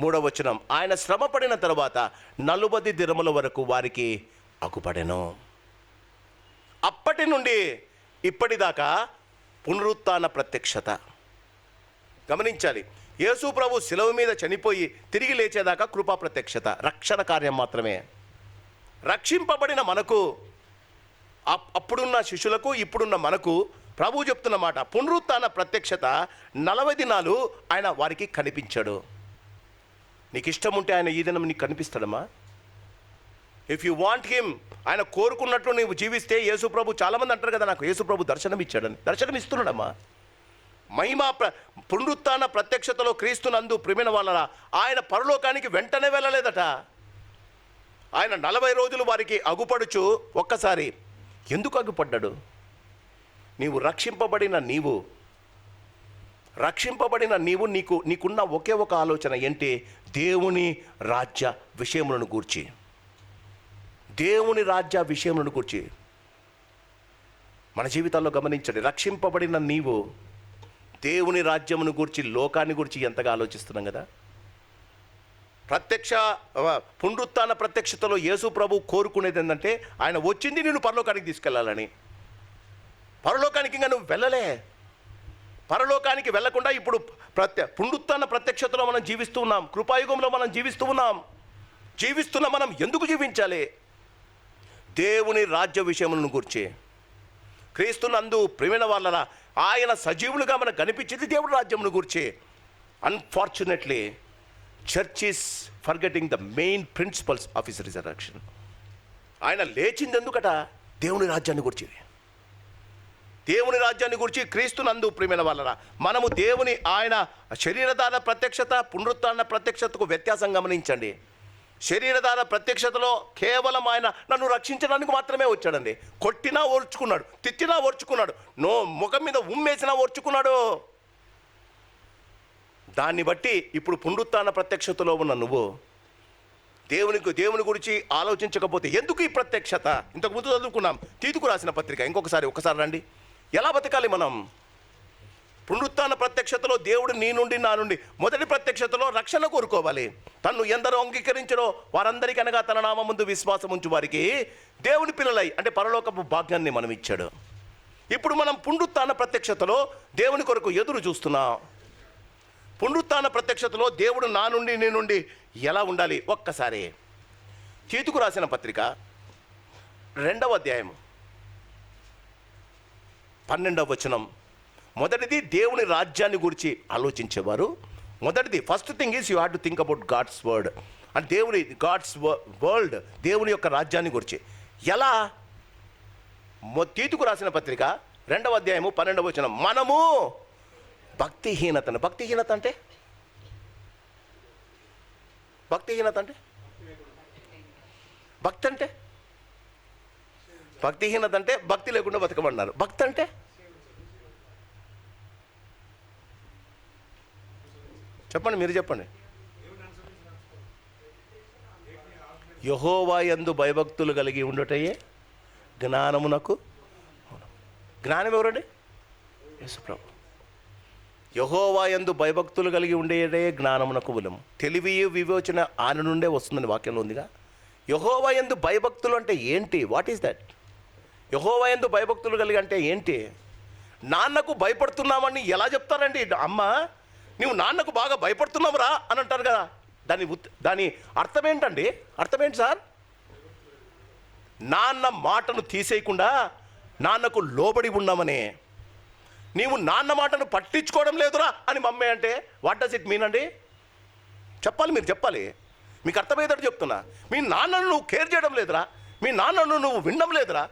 3వ వచనం. ఆయన శ్రమ పడిన తరువాత 40 దినముల వరకు వారికి అగుపడెను. అప్పటి నుండి ఇప్పటిదాకా పునరుత్థాన ప్రత్యక్షత. గమనించాలి, యేసు ప్రభు శిలువ మీద చనిపోయి తిరిగి లేచేదాకా కృపా ప్రత్యక్షత, రక్షణ కార్యం మాత్రమే. రక్షింపబడిన మనకు, అప్పుడున్న శిష్యులకు ఇప్పుడున్న మనకు ప్రభు చెప్తున్న మాట, పునరుత్థాన ప్రత్యక్షత 40 దినాలు ఆయన వారికి కనిపించాడు. నీకు ఇష్టం ఉంటే ఆయన ఈ దినం నీకు కనిపిస్తాడమ్మా. ఇఫ్ యూ వాంట్ హిమ్, ఆయన కోరుకున్నట్లు నువ్వు జీవిస్తే, యేసు ప్రభు చాలామంది అంటారు కదా, నాకు యేసు ప్రభు దర్శనం ఇచ్చాడని. దర్శనం ఇస్తున్నాడమ్మా. మహిమ పునరుత్థాన ప్రత్యక్షతలో క్రీస్తునందు ప్రియమైన వాళ్ళరా, ఆయన పరలోకానికి వెంటనే వెళ్ళలేదట. ఆయన 40 రోజులు వారికి అగుపడుచు ఒక్కసారి. ఎందుకు అగుపడ్డాడు? రక్షింపబడిన నీవు నీకున్న ఒకే ఒక ఆలోచన ఏంటి? దేవుని రాజ్య విషయములను గూర్చి, దేవుని రాజ్య విషయములను గూర్చి మన జీవితాల్లో గమనించండి. రక్షింపబడిన నీవు దేవుని రాజ్యమును గూర్చి, లోకాన్ని గూర్చి ఎంతగా ఆలోచిస్తున్నాం కదా. పునరుత్థాన ప్రత్యక్షతలో యేసు ప్రభు కోరుకునేది ఏంటంటే, ఆయన వచ్చింది నిన్ను పరలోకానికి తీసుకెళ్లాలని. పరలోకానికి ఇంకా నువ్వు వెళ్ళలే. పరలోకానికి వెళ్లకుండా ఇప్పుడు పునరుత్థాన ప్రత్యక్షతలో మనం జీవిస్తూ ఉన్నాం. కృపాయుగంలో మనం జీవిస్తున్న మనం ఎందుకు జీవించాలి? దేవుని రాజ్య విషయములను గురించి. క్రీస్తునందు ప్రియమైన వాళ్ళరా, ఆయన సజీవులుగా మనకు కనిపించింది దేవుడి రాజ్యమును గురించి. Unfortunately church is forgetting the main principles of his resurrection. ఆయన లేచింది ఎందుకట? దేవుని రాజ్యాన్ని గురించి. దేవుని రాజ్యాన్ని గురించి క్రీస్తునందు ప్రియమైన వాళ్ళరా, మనము ఆయన శరీరధార ప్రత్యక్షత, పునరుత్థాన ప్రత్యక్షతకు వ్యత్యాసం గమనించండి. శరీరధార ప్రత్యక్షతలో కేవలం ఆయన నన్ను రక్షించడానికి మాత్రమే వచ్చాడండి. కొట్టినా ఓర్చుకున్నాడు, తిట్టినా ఓర్చుకున్నాడు, ముఖం మీద ఉమ్మేసినా ఓర్చుకున్నాడు. దాన్ని బట్టి ఇప్పుడు పునరుత్థాన ప్రత్యక్షతలో ఉన్న నువ్వు దేవుని గురించి ఆలోచించకపోతే ఎందుకు ఈ ప్రత్యక్షత? ఇంతకు ముందు చదువుకున్నాం, తీతుకు రాసిన పత్రిక. ఒకసారి రండి. ఎలా బతకాలి మనం? పునరుత్థాన ప్రత్యక్షతలో దేవుడు నీ నుండి నా నుండి, మొదటి ప్రత్యక్షతలో రక్షణ కోరుకోవాలి. తన్ను ఎందరో అంగీకరించడో వారందరికీ అనగా తన నామ ముందు విశ్వాసం ఉంచు వారికి దేవుని పిల్లలై, అంటే పరలోకపు భాగ్యాన్ని మనం ఇచ్చాడు. ఇప్పుడు మనం పునరుత్థాన ప్రత్యక్షతలో దేవుని కొరకు ఎదురు చూస్తున్నాం. పునరుత్థాన ప్రత్యక్షతలో దేవుడు నా నుండి నీ నుండి ఎలా ఉండాలి? ఒక్కసారి తీతుకు రాసిన పత్రిక 2వ అధ్యాయము 12వ వచనం. మొదటిది దేవుని రాజ్యాన్ని గురించి ఆలోచించేవారు. మొదటిది, first thing is you have to think about God's word. అంటే గాడ్స్ వరల్డ్, దేవుని యొక్క రాజ్యాన్ని గురించి. ఎలా? తీతుకు రాసిన పత్రిక 2వ అధ్యాయము 12వ వచనం. మనము భక్తిహీనత అంటే భక్తిహీనత అంటే భక్తి లేకుండా బతకమన్నారు. భక్తి అంటే చెప్పండి, మీరు చెప్పండి. యెహోవా యందు భయభక్తులు కలిగి ఉండటయే జ్ఞానమునకు. జ్ఞానం ఎవరండి? యేసుప్రభు. యెహోవా యందు భయభక్తులు కలిగి ఉండేదే జ్ఞానమునకు మూలము. తెలివి వివేచన ఆయన నుండే వస్తుందని వాక్యంలో ఉందిగా. యెహోవా యందు భయభక్తులు అంటే ఏంటి? What is that? యెహోవా యందు భయభక్తులు కలిగి అంటే ఏంటి? నాన్నకు భయపడుతున్నామని ఎలా చెప్తారండి? అమ్మ, నువ్వు నాన్నకు బాగా భయపడుతున్నావురా అని అంటారు కదా. దాని అర్థం ఏంటండి? అర్థం ఏంటి సార్? నాన్న మాటను తీసేయకుండా నాన్నకు లోబడి ఉన్నామని. నీవు నాన్న మాటను పట్టించుకోవడం లేదురా అని మమ్మీ అంటే వాట్ డస్ ఇట్ మీన్ అండి? చెప్పాలి, మీరు చెప్పాలి. మీకు అర్థమయ్యేటట్టు చెప్తున్నా. మీ నాన్నను నువ్వు కేర్ చేయడం లేదురా, మీ నాన్నను నువ్వు వినడం లేదురా.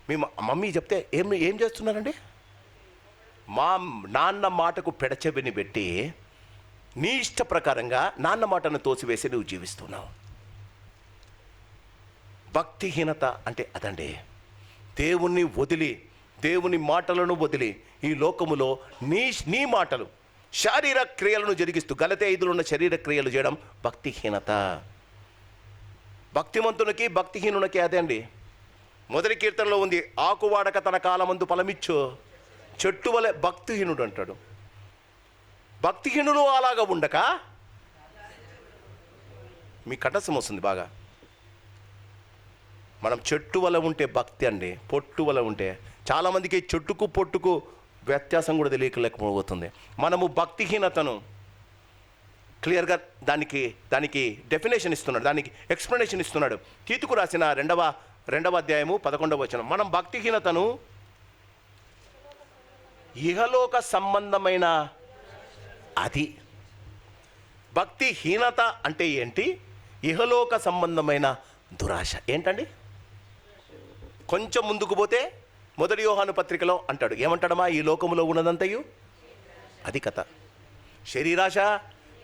మీ మమ్మీ చెప్తే ఏం చేస్తున్నారండి? మా నాన్న మాటకు పెడచెవిని పెట్టి నీ ఇష్ట ప్రకారంగా నాన్న మాటను తోసివేసి నువ్వు జీవిస్తున్నావు. భక్తిహీనత అంటే అదండి. దేవుణ్ణి వదిలి, దేవుని మాటలను వదిలి ఈ లోకములో నీ మాటలు, శారీర క్రియలను జరిగిస్తూ గలతీ 5లో ఉన్న శరీర క్రియలు చేయడం భక్తిహీనత. భక్తిమంతునికి భక్తిహీనునికి అదే అండి. మొదటి కీర్తనలో ఉంది, ఆకువాడక తన కాలమందు ఫలమిచ్చు చెట్టు వలె భక్తిహీనుడు అంటాడు. భక్తిహీనులు అలాగా ఉండక, మీ కటసం వస్తుంది బాగా. మనం చెట్టు వల్ల ఉంటే భక్తి అండి, పొట్టు వల్ల ఉంటే. చాలామందికి చెట్టుకు పొట్టుకు వ్యత్యాసం కూడా తెలియలేకపోతుంది. మనము భక్తిహీనతను క్లియర్గా దానికి డెఫినేషన్ ఇస్తున్నాడు, దానికి ఎక్స్ప్లెనేషన్ ఇస్తున్నాడు. తీతుకు రాసిన రెండవ అధ్యాయము 11వ వచనం. మనం భక్తిహీనతను ఇహలోక సంబంధమైన, అది భక్తిహీనత అంటే ఏంటి? ఇహలోక సంబంధమైన దురాశ. ఏంటండి? కొంచెం ముందుకు పోతే మొదటి యోహాను పత్రికలో అంటాడు, ఏమంటాడమ్మా? ఈ లోకములో ఉన్నదంతయు అది కథ. శరీరాశ,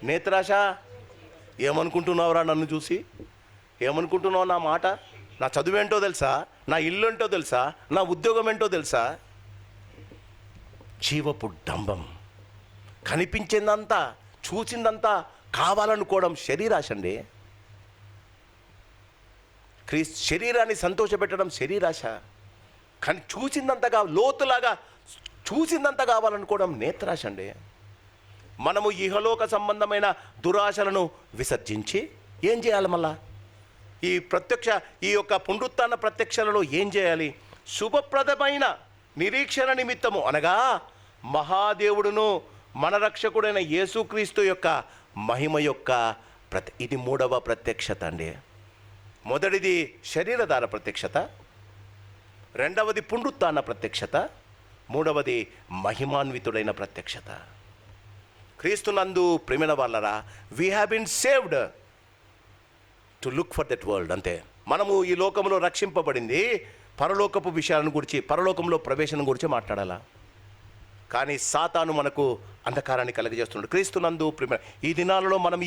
నేత్రాశ. ఏమనుకుంటున్నావురా నన్ను చూసి? ఏమనుకుంటున్నావు నా మాట? నా చదువు ఏంటో తెలుసా? నా ఇల్లు ఏంటో తెలుసా? నా ఉద్యోగం ఏంటో తెలుసా? జీవపు డంబం. కనిపించిందంతా, చూసిందంతా కావాలనుకోవడం శరీరాశ అండి. శరీరాన్ని సంతోషపెట్టడం శరీరాశ. కానీ చూసిందంతగా, లోతులాగా చూసిందంత కావాలనుకోవడం నేత్రాశ అండి. మనము ఇహలోక సంబంధమైన దురాశలను విసర్జించి ఏం చేయాలి? మళ్ళా ఈ యొక్క పునరుత్థాన ప్రత్యక్షలలో ఏం చేయాలి? శుభప్రదమైన నిరీక్షణ నిమిత్తము, అనగా మహాదేవుడును మన రక్షకుడైన యేసుక్రీస్తు యొక్క మహిమ యొక్క ఇది 3వ ప్రత్యక్షత అండి. మొదటిది శరీరధార ప్రత్యక్షత, రెండవది పునరుత్థాన ప్రత్యక్షత, మూడవది మహిమాన్వితుడైన ప్రత్యక్షత. క్రీస్తునందు ప్రేమైన వాళ్ళరా, we have been saved to look for that world. అంతే. మనము ఈ లోకంలో రక్షింపబడింది పరలోకపు విషయాలను గురించి, పరలోకంలో ప్రవేశం గురించి మాట్లాడాలా. కానీ సాతాను మనకు అంధకారాన్ని కలుగజేస్తున్నాడు. క్రీస్తునందు ప్రేమ, ఈ దినాలలో మనం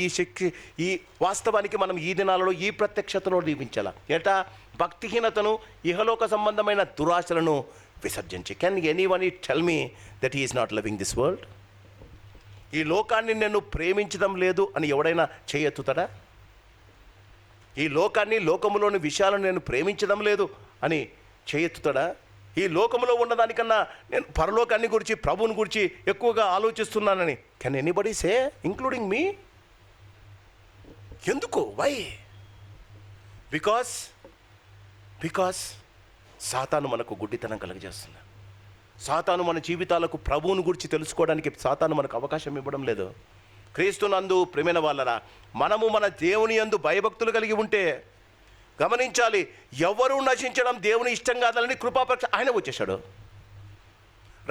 ఈ వాస్తవానికి మనం ఈ దినాలలో ఈ ప్రత్యక్షతలో జీవించాలా. ఏటా? భక్తిహీనతను, ఇహలోక సంబంధమైన దురాశలను విసర్జించి. Can anyone tell me that he is not loving this world? ఈ లోకాన్ని నేను ప్రేమించడం లేదు అని ఎవడైనా చేయెత్తుతాడా? ఈ లోకాన్ని, లోకములోని విషయాలను నేను ప్రేమించడం లేదు అని చేయెత్తుతాడా? ఈ లోకములో ఉన్నదానికన్నా నేను పరలోకాన్ని గురించి, ప్రభువుని గురించి ఎక్కువగా ఆలోచిస్తున్నానని కెన్ ఎనీబడీ సే, ఇంక్లూడింగ్ మీ? ఎందుకు? వై? బికాస్ సాతాను మనకు గుడ్డితనం కలుగజేస్తుంది. సాతాను మన జీవితాలకు ప్రభువుని గురించి తెలుసుకోవడానికి సాతాను మనకు అవకాశం ఇవ్వడం లేదు. క్రీస్తునందు ప్రేమైన వాళ్ళరా, మనము మన దేవుని యందు భయభక్తులు కలిగి ఉంటే గమనించాలి, ఎవరు నశించడం దేవుని ఇష్టం కాదని కృపాపక్ష ఆయన వచ్చేశాడు.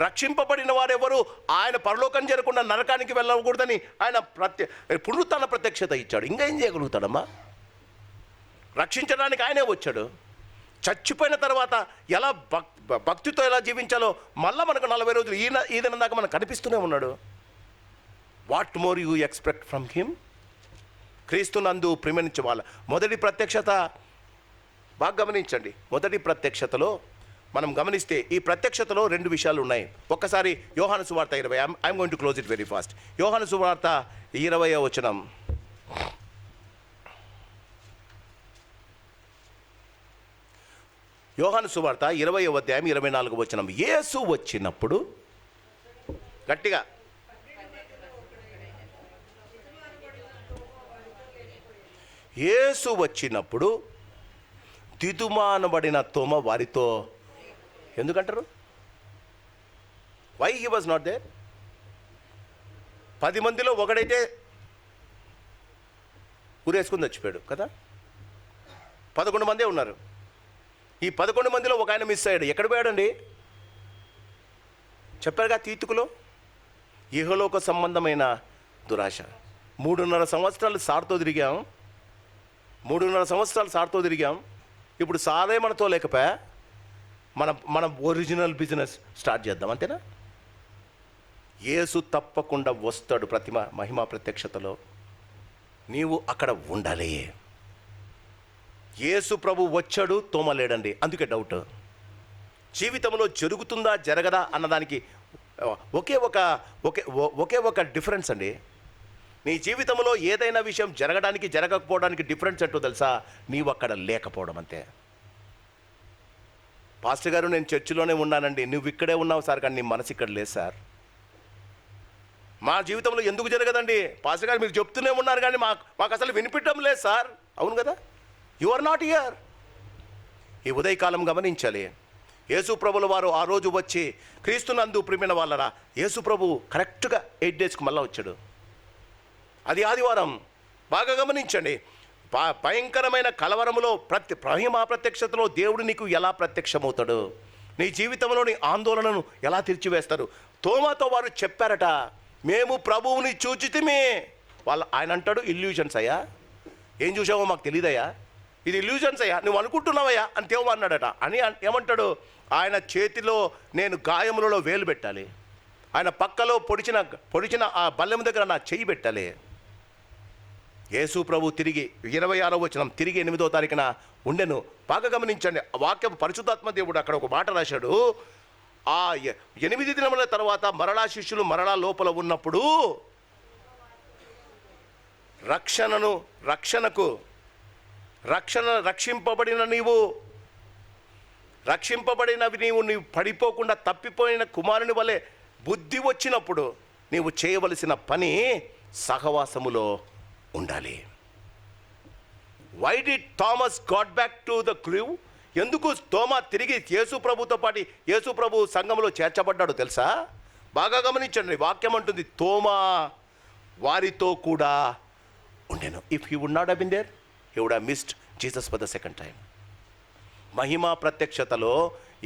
రక్షింపబడిన వారెవరు ఆయన పరలోకం చేరకుండా నరకానికి వెళ్ళకూడదని ఆయన పునరుత్థాన ప్రత్యక్షత ఇచ్చాడు. ఇంకా ఏం చేయగలుగుతాడమ్మా? రక్షించడానికి ఆయనే వచ్చాడు. చచ్చిపోయిన తర్వాత ఎలా భక్తితో ఎలా జీవించాలో మళ్ళీ మనకు 40 రోజులు ఈ దినం దాకా మనకు కనిపిస్తూనే ఉన్నాడు. What more you expect from him? క్రీస్తునందు ప్రేమించే వాళ్ళ మొదటి ప్రత్యక్షత బాగా గమనించండి. మొదటి ప్రత్యక్షతలో మనం గమనిస్తే ఈ ప్రత్యక్షతలో 2 విషయాలు ఉన్నాయి. ఒక్కసారి యోహాను సువార్త 20, I'm going to close it very fast. యోహాను సువార్త 20వ వచనం. యోహాను సువార్త 20వ అధ్యాయం 24వ వచనం. యేసు వచ్చినప్పుడు, గట్టిగా, యేసు వచ్చినప్పుడు దిదుమానబడిన తోమ వారితో. ఎందుకంటారు? Why he was not there? 10 మందిలో ఒకడైతే ఊరేసుకుని చచ్చిపోయాడు కదా. 11 మందే ఉన్నారు. ఈ 11 మందిలో ఒక ఆయన మిస్ అయ్యాడు. ఎక్కడ పోయాడండి? చెప్పారుగా తీతుకులో. ఇహలోక సంబంధమైన దురాశ. 3.5 సంవత్సరాలు సార్తో తిరిగాం. 3.5 సంవత్సరాలు సార్తో తిరిగాం. ఇప్పుడు సారే మనతో లేకపోయా, మన ఒరిజినల్ బిజినెస్ స్టార్ట్ చేద్దాం, అంతేనా? యేసు తప్పకుండా వస్తాడు మహిమా ప్రత్యక్షతలో. నీవు అక్కడ ఉండాలి. యేసు ప్రభు వచ్చాడు, తోమ లేడండి. అందుకే డౌట్. జీవితంలో జరుగుతుందా జరగదా అన్నదానికి ఒకే ఒక డిఫరెన్స్ అండి. నీ జీవితంలో ఏదైనా విషయం జరగడానికి జరగకపోవడానికి డిఫరెన్స్ ఏంటో తెలుసా? నీవు అక్కడ లేకపోవడం అంతే. పాస్టర్ గారు, నేను చర్చిలోనే ఉన్నానండి, నువ్వు ఇక్కడే ఉన్నావు సార్, కానీ నీ మనసు ఇక్కడ లేదు సార్. మా జీవితంలో ఎందుకు జరగదండి పాస్టర్ గారు? మీరు చెప్తూనే ఉన్నారు కానీ మాకు అసలు వినిపించడం లేదు సార్. అవును కదా, యు ఆర్ నాట్ హియర్. ఈ ఉదయకాలం గమనించాలి. యేసు ప్రభుల వారు ఆ రోజు వచ్చి, క్రీస్తునందు ప్రియమైన వాళ్ళరా, యేసు ప్రభు కరెక్ట్గా 8 డేస్కి మళ్ళీ వచ్చాడు. అది ఆదివారం. బాగా గమనించండి. భయంకరమైన కలవరములో మహిమా ప్రత్యక్షతలో దేవుడు నీకు ఎలా ప్రత్యక్షమవుతాడు? నీ జీవితంలోని ఆందోళనను ఎలా తీర్చివేస్తారు? తోమాతో వారు చెప్పారట, మేము ప్రభువుని చూచితిమే. ఆయన అంటాడు, ఇల్యూజన్స్ అయ్యా, ఏం చూసావో మాకు తెలియదయ్యా, ఇది ఇల్యూజన్స్ అయ్యా, నువ్వు అనుకుంటున్నావయ్యా అని తేవ అన్నాడట. అని ఏమంటాడు? ఆయన చేతిలో నేను గాయములలో వేలు పెట్టాలి, ఆయన పక్కలో పొడిచిన ఆ బల్లెం దగ్గర నా చెయ్యి పెట్టాలి. యేసు ప్రభు తిరిగి 26వ వచనం, తిరిగి 8వ తారీఖున ఉండెను. బాగా గమనించండి. వాక్యం పరిశుద్ధాత్మ దేవుడు అక్కడ ఒక మాట రాశాడు. ఆ 8 దినముల తర్వాత మరలా శిష్యులు మరలా లోపల ఉన్నప్పుడు రక్షింపబడినవి నీవు పడిపోకుండా తప్పిపోయిన కుమారుని వలె బుద్ధి వచ్చినప్పుడు నీవు చేయవలసిన పని సహవాసములో ఉండాలి. Why did Thomas got back to the crew? ఎందుకు తోమా తిరిగి యేసు ప్రభుతో పాటు యేసు ప్రభు సంఘంలో చేర్చబడ్డాడు తెలుసా? బాగా గమనించండి. వాక్యం అంటుంది, తోమా వారితో కూడా ఉండెను. If he would not have been there, he would have missed Jesus for the second time. మహిమా ప్రత్యక్షతలో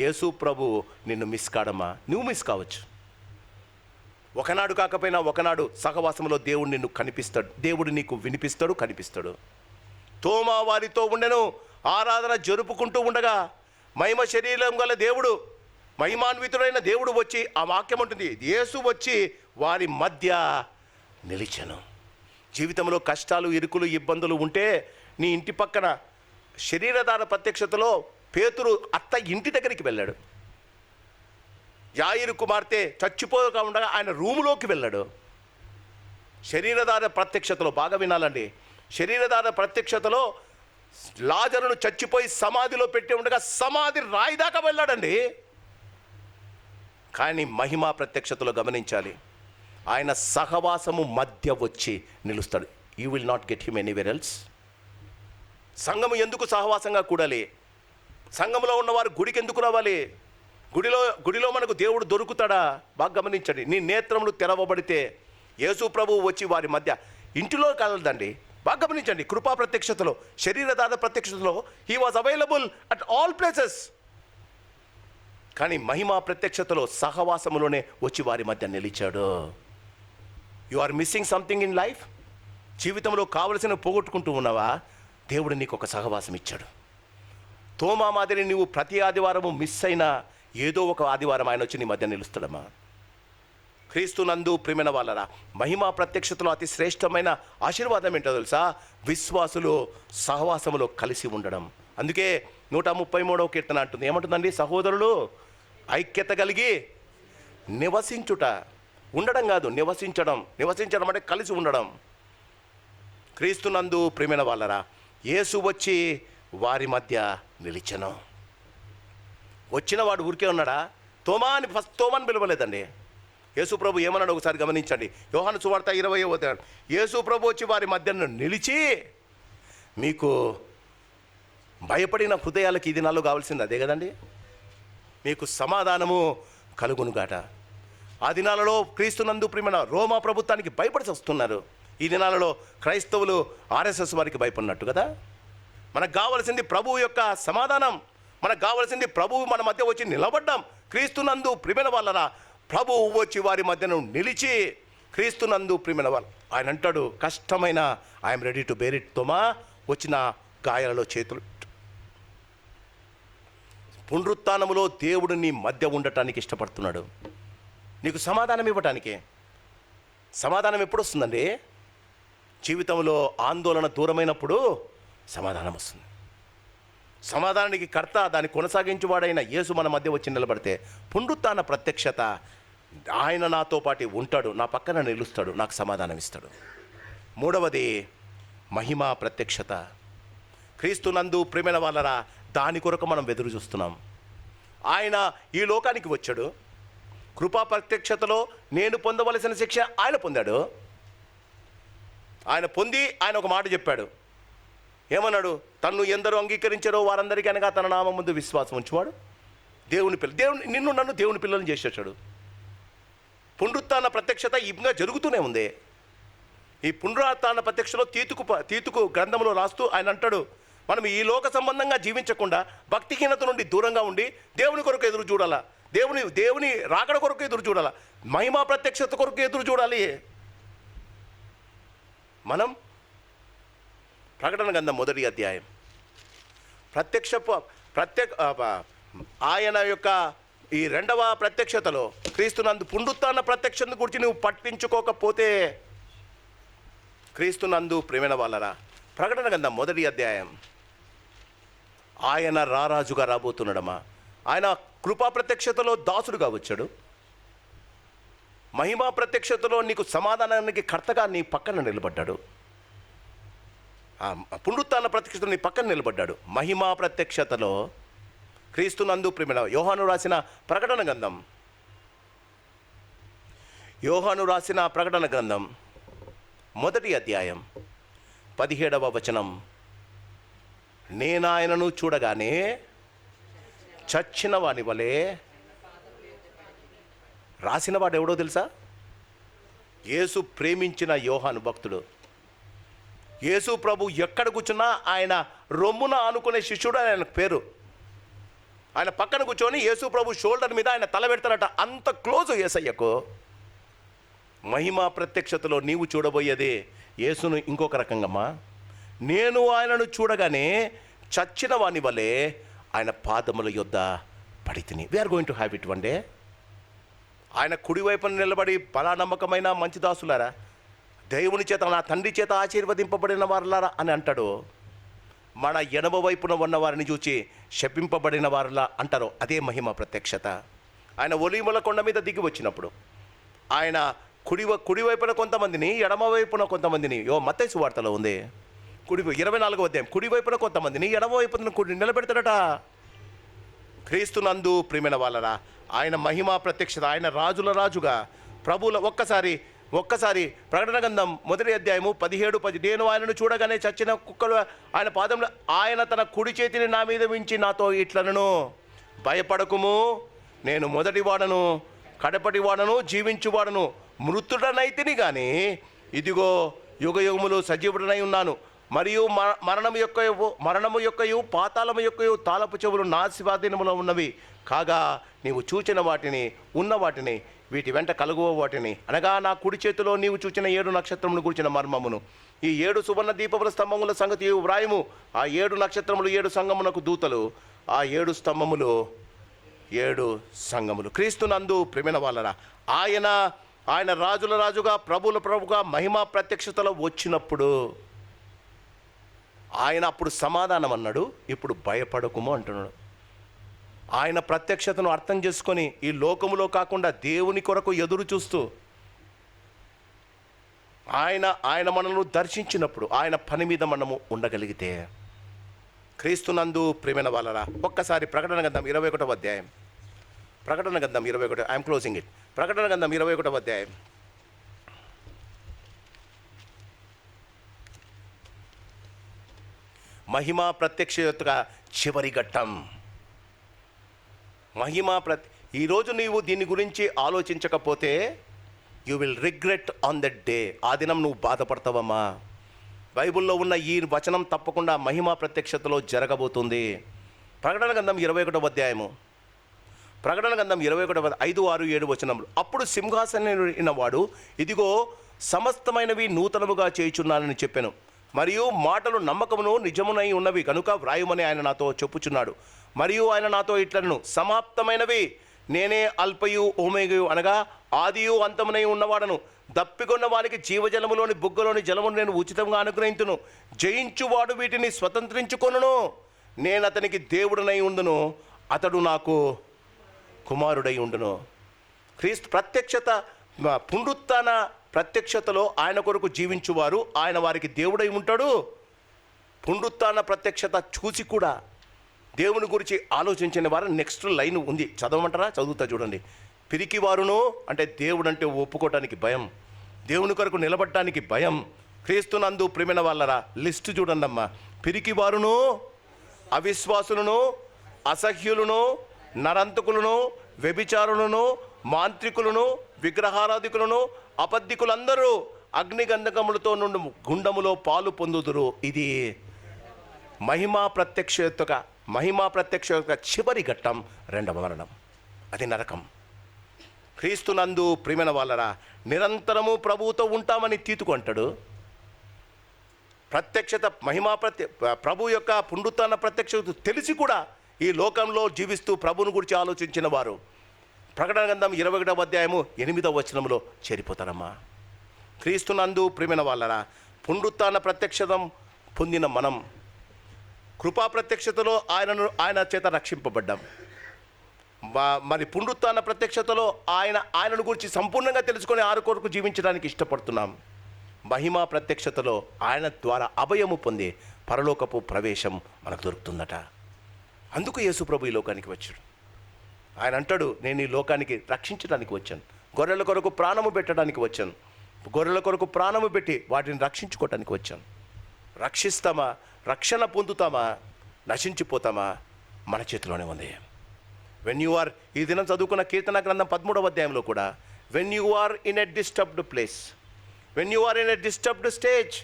యేసు ప్రభు నిన్ను మిస్ కాడమ్మా, నువ్వు మిస్ కావచ్చు. ఒకనాడు కాకపోయినా ఒకనాడు సహవాసంలో దేవుడు నిన్ను కనిపిస్తాడు, దేవుడు నీకు వినిపిస్తాడు, కనిపిస్తాడు. తోమా వారితో ఉండెను. ఆరాధన జరుపుకుంటూ ఉండగా మహిమ శరీరం గల దేవుడు, మహిమాన్వితుడైన దేవుడు వచ్చి, ఆ వాక్యం ఉంటుంది, యేసు వచ్చి వారి మధ్య నిలిచెను. జీవితంలో కష్టాలు, ఇరుకులు, ఇబ్బందులు ఉంటే నీ ఇంటి పక్కన శరీరధార ప్రత్యక్షతలో పేతురు అత్త ఇంటి దగ్గరికి వెళ్ళాడు. యాయిరు కుమార్తె చచ్చిపోగా ఉండగా ఆయన రూములోకి వెళ్ళాడు. శరీరధార ప్రత్యక్షతలో బాగా వినాలండి. శరీరధార ప్రత్యక్షతలో లాజరును చచ్చిపోయి సమాధిలో పెట్టి ఉండగా సమాధి రాయి దాకా వెళ్ళాడండి. కానీ మహిమా ప్రత్యక్షతలో గమనించాలి, ఆయన సహవాసము మధ్య వచ్చి నిలుస్తాడు. You will not get him anywhere else. సంఘము ఎందుకు సహవాసంగా కూడాలి? సంఘంలో ఉన్నవారు గుడికి ఎందుకు రావాలి? గుడిలో మనకు దేవుడు దొరుకుతాడా? బాగా గమనించండి. నీ నేత్రములు తెరవబడితే యేసు ప్రభువు వచ్చి వారి మధ్య, ఇంటిలో కలదండి. బాగా గమనించండి. కృపా ప్రత్యక్షతలో, శరీరధార ప్రత్యక్షతలో he was available at all places. కానీ మహిమా ప్రత్యక్షతలో సహవాసములోనే వచ్చి వారి మధ్య నిలిచాడు. You are missing something in life. జీవితంలో కావలసిన పోగొట్టుకుంటూ ఉన్నావా? దేవుడు నీకు ఒక సహవాసం ఇచ్చాడు. తోమా మాదిరి నువ్వు ప్రతి ఆదివారము మిస్ అయినా ఏదో ఒక ఆదివారం ఆయన వచ్చి నీ మధ్య నిలుస్తాడమ్మా. క్రీస్తునందు ప్రియమైన వాళ్ళరా, మహిమా ప్రత్యక్షతలో అతి శ్రేష్టమైన ఆశీర్వాదం ఏంటో తెలుసా? విశ్వాసులు సహవాసములో కలిసి ఉండడం. అందుకే 133వ కీర్తన అంటుంది, ఏమంటుందండి? సహోదరులు ఐక్యత కలిగి నివసించుట. ఉండడం కాదు, నివసించడం. నివసించడం అంటే కలిసి ఉండడం. క్రీస్తునందు ప్రియమైన వాళ్ళరా, యేసు వచ్చి వారి మధ్య నిలిచెను. వచ్చిన వాడు ఊరికే ఉన్నాడా? తోమాని పిలవలేదండి. యేసు ప్రభు ఏమన్నాడు ఒకసారి గమనించండి. యోహాను సువార్త 20వ యేసు ప్రభు వచ్చి వారి మధ్యన నిలిచి, మీకు భయపడిన హృదయాలకు ఈ దినాల్లో కావాల్సింది అదే కదండి, మీకు సమాధానము కలుగునుగాట. ఆ దినాలలో క్రీస్తునందు ప్రియమైన రోమా ప్రభుత్వానికి భయపడి వస్తున్నారు. ఈ దినాలలో క్రైస్తవులు ఆర్ఎస్ఎస్ వారికి భయపడినట్టు కదా. మనకు కావాల్సింది ప్రభువు యొక్క సమాధానం. మనకు కావాల్సింది ప్రభువు మన మధ్య వచ్చి నిలబడ్డాం. క్రీస్తునందు ప్రియమైన వాళ్ళరా, ప్రభువు వచ్చి వారి మధ్యను నిలిచి, క్రీస్తునందు ప్రియమైన వాళ్ళు, ఆయన అంటాడు, కష్టమైన I'm ready to bear it. తోమా, వచ్చిన గాయాలలో చేతులు. పునరుత్థానములో దేవుడు నీ మధ్య ఉండటానికి ఇష్టపడుతున్నాడు. నీకు సమాధానం ఇవ్వటానికి. సమాధానం ఎప్పుడు వస్తుందండి? జీవితంలో ఆందోళన దూరమైనప్పుడు సమాధానం వస్తుంది. సమాధానానికి కర్త, దాన్ని కొనసాగించువాడైన యేసు మన మధ్య వచ్చి నిలబడితే పునరుత్థాన ప్రత్యక్షత, ఆయన నాతో పాటు ఉంటాడు, నా పక్కన నిలుస్తాడు, నాకు సమాధానం ఇస్తాడు. మూడవది మహిమా ప్రత్యక్షత. క్రీస్తునందు ప్రియమైన వాళ్ళరా, దాని కొరకు మనం ఎదురు చూస్తున్నాం. ఆయన ఈ లోకానికి వచ్చాడు. కృపా ప్రత్యక్షతలో నేను పొందవలసిన శిక్ష ఆయన పొందాడు. ఆయన పొంది ఆయన ఒక మాట చెప్పాడు. ఏమన్నాడు? తన్ను ఎందరూ అంగీకరించారో వారందరికీ అనగా తన నామం ముందు విశ్వాసం ఉంచువాడు దేవుని పిల్ల. నిన్ను నన్ను దేవుని పిల్లలను చేసేసాడు. పునరుత్థాన ప్రత్యక్షత ఇంకా జరుగుతూనే ఉంది. ఈ పునరుత్థాన ప్రత్యక్షలో తీతుకు గ్రంథంలో రాస్తూ ఆయన అంటాడు, మనం ఈ లోక సంబంధంగా జీవించకుండా భక్తిహీనత నుండి దూరంగా ఉండి దేవుని కొరకు ఎదురు చూడాలా, దేవుని రాకడ కొరకు ఎదురు చూడాలా, మహిమా ప్రత్యక్షత కొరకు ఎదురు చూడాలి. మనం ప్రకటన గ్రంథం 1వ అధ్యాయం ఆయన యొక్క ఈ 2వ ప్రత్యక్షతలో క్రీస్తునందు పునరుత్థాన ప్రత్యక్షతను గురించి నువ్వు పట్టించుకోకపోతే, క్రీస్తునందు ప్రియమైన వాళ్ళరా, ప్రకటన గ్రంథం 1వ అధ్యాయం, ఆయన రారాజుగా రాబోతున్నాడమ్మా. ఆయన కృపా ప్రత్యక్షతలో దాసుడుగా వచ్చాడు. మహిమా ప్రత్యక్షతలో నీకు సమాధానానికి కర్తగా నీ పక్కన నిలబడ్డాడు. పునరుత్థాన ప్రత్యక్షతలో నీ పక్కన నిలబడ్డాడు. మహిమా ప్రత్యక్షతలో క్రీస్తునందు ప్రియమైన యోహాను రాసిన ప్రకటన గ్రంథం 1వ అధ్యాయం 17వ వచనం, నేనాయనను చూడగానే చచ్చిన వాని వలె. రాసిన వాడు ఎవడో తెలుసా? యేసు ప్రేమించిన యోహాను భక్తుడు. యేసు ప్రభు ఎక్కడ కూర్చున్నా ఆయన రొమ్మున ఆనుకునే శిష్యుడు ఆయన పేరు. ఆయన పక్కన కూర్చొని యేసు ప్రభు షోల్డర్ మీద ఆయన తల పెడతారట. అంత క్లోజు యేసయ్యకు. మహిమా ప్రత్యక్షతలో నీవు చూడబోయేది యేసును ఇంకొక రకంగమ్మా. నేను ఆయనను చూడగానే చచ్చిన వాని వలె ఆయన పాదముల యొద్ద పడి తిని. We are going to have it one day. ఆయన కుడివైపున నిలబడి, బలా నమ్మకమైన మంచి దాసులారా, దేవుని చేత, నా తండ్రి చేత ఆశీర్వదింపబడిన వారులారా అని అంటాడు. మన ఎడమ వైపున ఉన్న వారిని చూచి శపింపబడిన వారులా అంటారు. అదే మహిమ ప్రత్యక్షత. ఆయన ఒలీవల కొండ మీద దిగి వచ్చినప్పుడు ఆయన కుడివైపున కొంతమందిని, ఎడమ వైపున కొంతమందిని, మత్తయి సువార్తలో ఉంది, 24వ అధ్యాయం, కుడివైపున కొంతమందిని, ఎడమ వైపున నిలబెడతాడట. క్రీస్తునందు ప్రియమైన వాళ్ళరా, ఆయన మహిమా ప్రత్యక్షత, ఆయన రాజుల రాజుగా, ప్రభువుల ఒక్కసారి ప్రకటన గ్రంథం 1వ అధ్యాయము 17-10, నేను ఆయనను చూడగానే చచ్చిన కుక్కలు ఆయన పాదంలో, ఆయన తన కుడి చేతిని నా మీద ఉంచి నాతో ఇట్లనను, భయపడకుము, నేను మొదటి వాడను కడపటి వాడను జీవించువాడను, మృతుడనైతిని కానీ ఇదిగో యుగయుగములు సజీవుడనై ఉన్నాను, మరియు మరణము యొక్కయు పాతాళము యొక్కయు తాళపు చెవులు నా స్వాధీనములో ఉన్నవి కాగా, నీవు చూచిన వాటిని, ఉన్న వాటిని, వీటి వెంట కలుగువ వాటిని, అనగా నా కుడి చేతిలో నీవు చూచిన 7 నక్షత్రములు గురించిన మర్మమును, ఈ 7 సువర్ణ దీపముల స్తంభముల సంగతి వ్రాయము, ఆ 7 నక్షత్రములు 7 సంఘమునకు దూతలు, ఆ 7 స్తంభములు 7 సంఘములు. క్రీస్తునందు ప్రియమైన వాళ్ళరా, ఆయన రాజుల రాజుగా, ప్రభుల ప్రభుగా మహిమా ప్రత్యక్షతలో వచ్చినప్పుడు ఆయన అప్పుడు సమాధానం అన్నాడు, ఇప్పుడు భయపడకుము అంటున్నాడు. ఆయన ప్రత్యక్షతను అర్థం చేసుకొని ఈ లోకములో కాకుండా దేవుని కొరకు ఎదురు చూస్తూ ఆయన మనల్ని దర్శించినప్పుడు ఆయన పని మీద మనము ఉండగలిగితే, క్రీస్తునందు ప్రియమైన వాళ్ళరా, ఒక్కసారి ప్రకటన గ్రంథం 21వ అధ్యాయం, ప్రకటన గ్రంథం 21, ఐఎమ్ క్లోజింగ్ ఇట్, ప్రకటన గ్రంథం 21వ అధ్యాయం మహిమా ప్రత్యక్ష యొక్క చివరి ఘట్టం. ఈరోజు నీవు దీని గురించి ఆలోచించకపోతే you will regret on that day. ఆ దినం నువ్వు బాధపడతావమ్మా. బైబిల్లో ఉన్న ఈ వచనం తప్పకుండా మహిమా ప్రత్యక్షతలో జరగబోతుంది. ప్రకటన గ్రంథం 21వ అధ్యాయము, ప్రకటన గ్రంథం 21, 5, 6, 7 వచనములు. అప్పుడు సింహాసనమైన వాడు, ఇదిగో సమస్తమైనవి నూతనముగా చేయుచున్నానని చెప్పాను, మరియు మాటలు నమ్మకమును నిజమునై ఉన్నవి కనుక వ్రాయుమని ఆయన నాతో చెప్పుచున్నాడు. మరియు ఆయన నాతో ఇట్లను, సమాప్తమైనవి, నేనే అల్పయు ఓమేగయు, అనగా ఆదియు అంతమునై ఉన్నవాడను, దప్పికొన్న వారికి జీవజలములోని బుగ్గలోని జలమును నేను ఉచితంగా అనుగ్రహించును. జయించువాడు వీటిని స్వతంత్రించుకొనును. నేను అతనికి దేవుడనై ఉండును, అతడు నాకు కుమారుడై ఉండును. క్రీస్తు ప్రత్యక్షత, పునరుత్థాన ప్రత్యక్షతలో ఆయన కొరకు జీవించువారు ఆయన వారికి దేవుడై ఉంటాడు. పునరుత్థాన ప్రత్యక్షత చూసి కూడా దేవుని గురించి ఆలోచించిన వారు నెక్స్ట్ లైన్ ఉంది, చదవమంటారా? చదువుతా చూడండి. పిరికివారును అంటే దేవుడు అంటే ఒప్పుకోవటానికి భయం, దేవుని కొరకు నిలబడటానికి భయం. క్రీస్తునందు ప్రేమైన వాళ్ళరా లిస్టు చూడండి అమ్మా. పిరికివారును, అవిశ్వాసులను, అసహ్యులను, నరంతకులను, వ్యభిచారులను, మాంత్రికులను, విగ్రహారాధికులను, అబద్ధికులందరూ అగ్నిగంధకములతో నుండి గుండములో పాలు పొందుదురు. ఇది మహిమా ప్రత్యక్ష యొక్క చివరి ఘట్టం, రెండవ మరణం, అది నరకం. క్రీస్తునందు ప్రియమైన వాళ్ళరా నిరంతరము ప్రభువుతో ఉంటామని తీతుకు అంటాడు. ప్రత్యక్షత ప్రభు యొక్క పునరుత్థాన ప్రత్యక్షత తెలిసి కూడా ఈ లోకంలో జీవిస్తూ ప్రభువుని గురించి ఆలోచించిన వారు ప్రకటన గ్రంథం 21వ అధ్యాయము 8వ వచనంలో చేరిపోతారమ్మా. క్రీస్తునందు ప్రియమైన వాళ్ళరా పునరుత్థాన ప్రత్యక్షతం పొందిన మనం కృపా ప్రత్యక్షతలో ఆయన చేత రక్షింపబడ్డాం. మరి పునరుత్థాన ప్రత్యక్షతలో ఆయనను గురించి సంపూర్ణంగా తెలుసుకొని ఆయన కొరకు జీవించడానికి ఇష్టపడుతున్నాం. మహిమా ప్రత్యక్షతలో ఆయన ద్వారా అభయము పొంది పరలోకపు ప్రవేశం మనకు దొరుకుతుందట. అందుకు యేసు ప్రభు ఈ లోకానికి వచ్చాడు. ఆయన అంటాడు, నేను ఈ లోకానికి రక్షించడానికి వచ్చాను, గొర్రెల కొరకు ప్రాణము పెట్టడానికి వచ్చాను, గొర్రెల కొరకు ప్రాణము పెట్టి వాటిని రక్షించుకోవటానికి వచ్చాను. రక్షిస్తామా, రక్షణ పొందుతామా, నశించిపోతామా మన చేతిలోనే ఉంది. వెన్ యు ఆర్, ఈ దినం చదువుకున్న కీర్తన గ్రంథం 13వ అధ్యాయంలో కూడా, when you are in a disturbed place, when you are in a disturbed stage,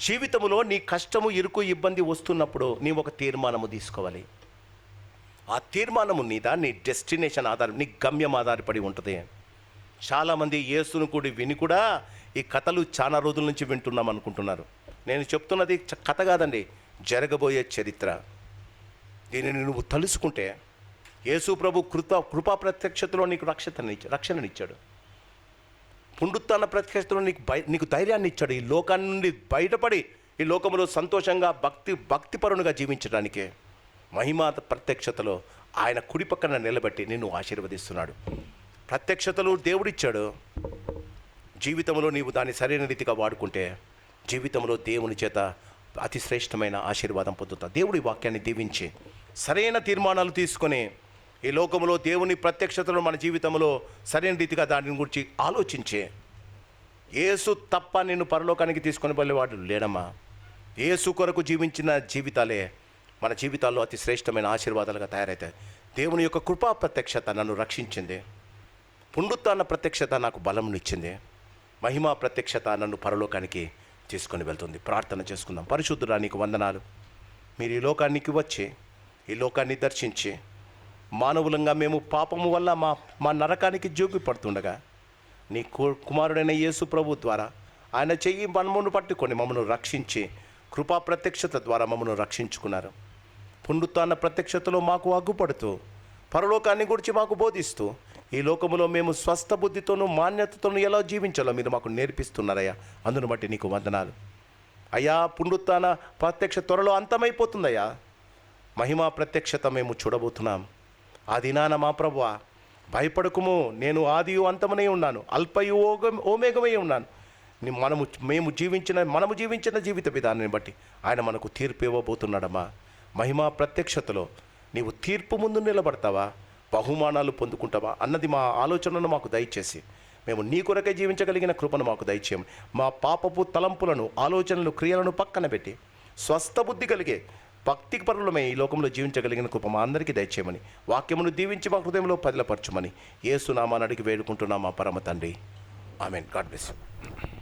జీవితంలో నీ కష్టము, ఇరుకు, ఇబ్బంది వస్తున్నప్పుడు నీ ఒక తీర్మానము తీసుకోవాలి. ఆ తీర్మానము మీద నీ డెస్టినేషన్ ఆధారం, నీ గమ్యం ఆధారపడి ఉంటుంది. చాలామంది యేసును కూడి విని కూడా ఈ కథలు చాలా రోజుల నుంచి వింటున్నాం అనుకుంటున్నారు. నేను చెప్తున్నది కథ కాదండి, జరగబోయే చరిత్ర. దీనిని నువ్వు తలుసుకుంటే యేసు ప్రభు కృపా ప్రత్యక్షతలో నీకు రక్షణనిచ్చాడు. పునరుత్థాన ప్రత్యక్షతలో నీకు ధైర్యాన్ని ఇచ్చాడు. ఈ లోకాన్ని నుండి బయటపడి ఈ లోకంలో సంతోషంగా భక్తిపరునిగా జీవించడానికే మహిమా ప్రత్యక్షతలో ఆయన కుడి పక్కన నిలబెట్టి నిన్ను ఆశీర్వదిస్తున్నాడు. ప్రత్యక్షతలు దేవుడిచ్చాడు. జీవితంలో నీవు దాన్ని సరైన రీతిగా వాడుకుంటే జీవితంలో దేవుని చేత అతి శ్రేష్టమైన ఆశీర్వాదం పొందుతా. దేవుడి వాక్యాన్ని దీవించి సరైన తీర్మానాలు తీసుకొని ఈ లోకంలో దేవుని ప్రత్యక్షతలు మన జీవితంలో సరైన రీతిగా దాని గురించి ఆలోచించే, యేసు తప్ప నిన్ను పరలోకానికి తీసుకొని వెళ్ళేవాడు లేడమ్మా. యేసు కొరకు జీవించిన జీవితాలే మన జీవితాల్లో అతి శ్రేష్టమైన ఆశీర్వాదాలుగా తయారవుతాయి. దేవుని యొక్క కృపా ప్రత్యక్షత నన్ను రక్షించింది, పునరుత్థాన ప్రత్యక్షత నాకు బలంనిచ్చింది, మహిమా ప్రత్యక్షత నన్ను పరలోకానికి తీసుకొని వెళ్తుంది. ప్రార్థన చేసుకుందాం. పరిశుద్ధుడా నీకు వందనాలు. మీరు ఈ లోకానికి వచ్చి ఈ లోకాన్ని దర్శించి మానవులంగా మేము పాపము వల్ల మా నరకానికి జోగి పడుతుండగా నీ కుమారుడైన యేసు ప్రభు ద్వారా ఆయన చెయ్యి మనమును పట్టుకొని మమ్మల్ని రక్షించి కృపా ప్రత్యక్షత ద్వారా మమ్మల్ని రక్షించుకున్నారు. పునరుత్థాన ప్రత్యక్షతలో మాకు అగ్గుపడుతూ పరలోకాన్ని గురించి మాకు బోధిస్తూ ఈ లోకములో మేము స్వస్థ బుద్ధితోనూ మాన్యతతోనూ ఎలా జీవించాలో మీరు మాకు నేర్పిస్తున్నారయ్యా. అందును బట్టి నీకు వందనాలు అయ్యా. పునరుత్థాన ప్రత్యక్ష త్వరలో అంతమైపోతుందయ్యా. మహిమా ప్రత్యక్షత మేము చూడబోతున్నాం. ఆ దినాన మా ప్రభువా భయపడకుము, నేను ఆదియు అంతమనే ఉన్నాను, అల్పయు ఓమేగమై ఉన్నాను. మనము జీవించిన జీవిత విధానాన్ని బట్టి ఆయన మనకు తీర్పు ఇవ్వబోతున్నాడమ్మా. మహిమా ప్రత్యక్షతలో నీవు తీర్పు ముందు నిలబడతావా, బహుమానాలు పొందుకుంటావా అన్నది మా ఆలోచనను మాకు దయచేసి మేము నీ కొరకే జీవించగలిగిన కృపను మాకు దయచేయం. మా పాపపు తలంపులను, ఆలోచనలు, క్రియలను పక్కన పెట్టి స్వస్థ బుద్ధి కలిగే భక్తి పరులమే ఈ లోకంలో జీవించగలిగిన కృప మా అందరికీ దయచేయమని, వాక్యమును దీవించి మా హృదయంలో పదిలపరచమని యేసు నామాన్ని అడిగి వేడుకుంటున్నాం మా పరమ తండ్రి. ఆమెన్. God bless you.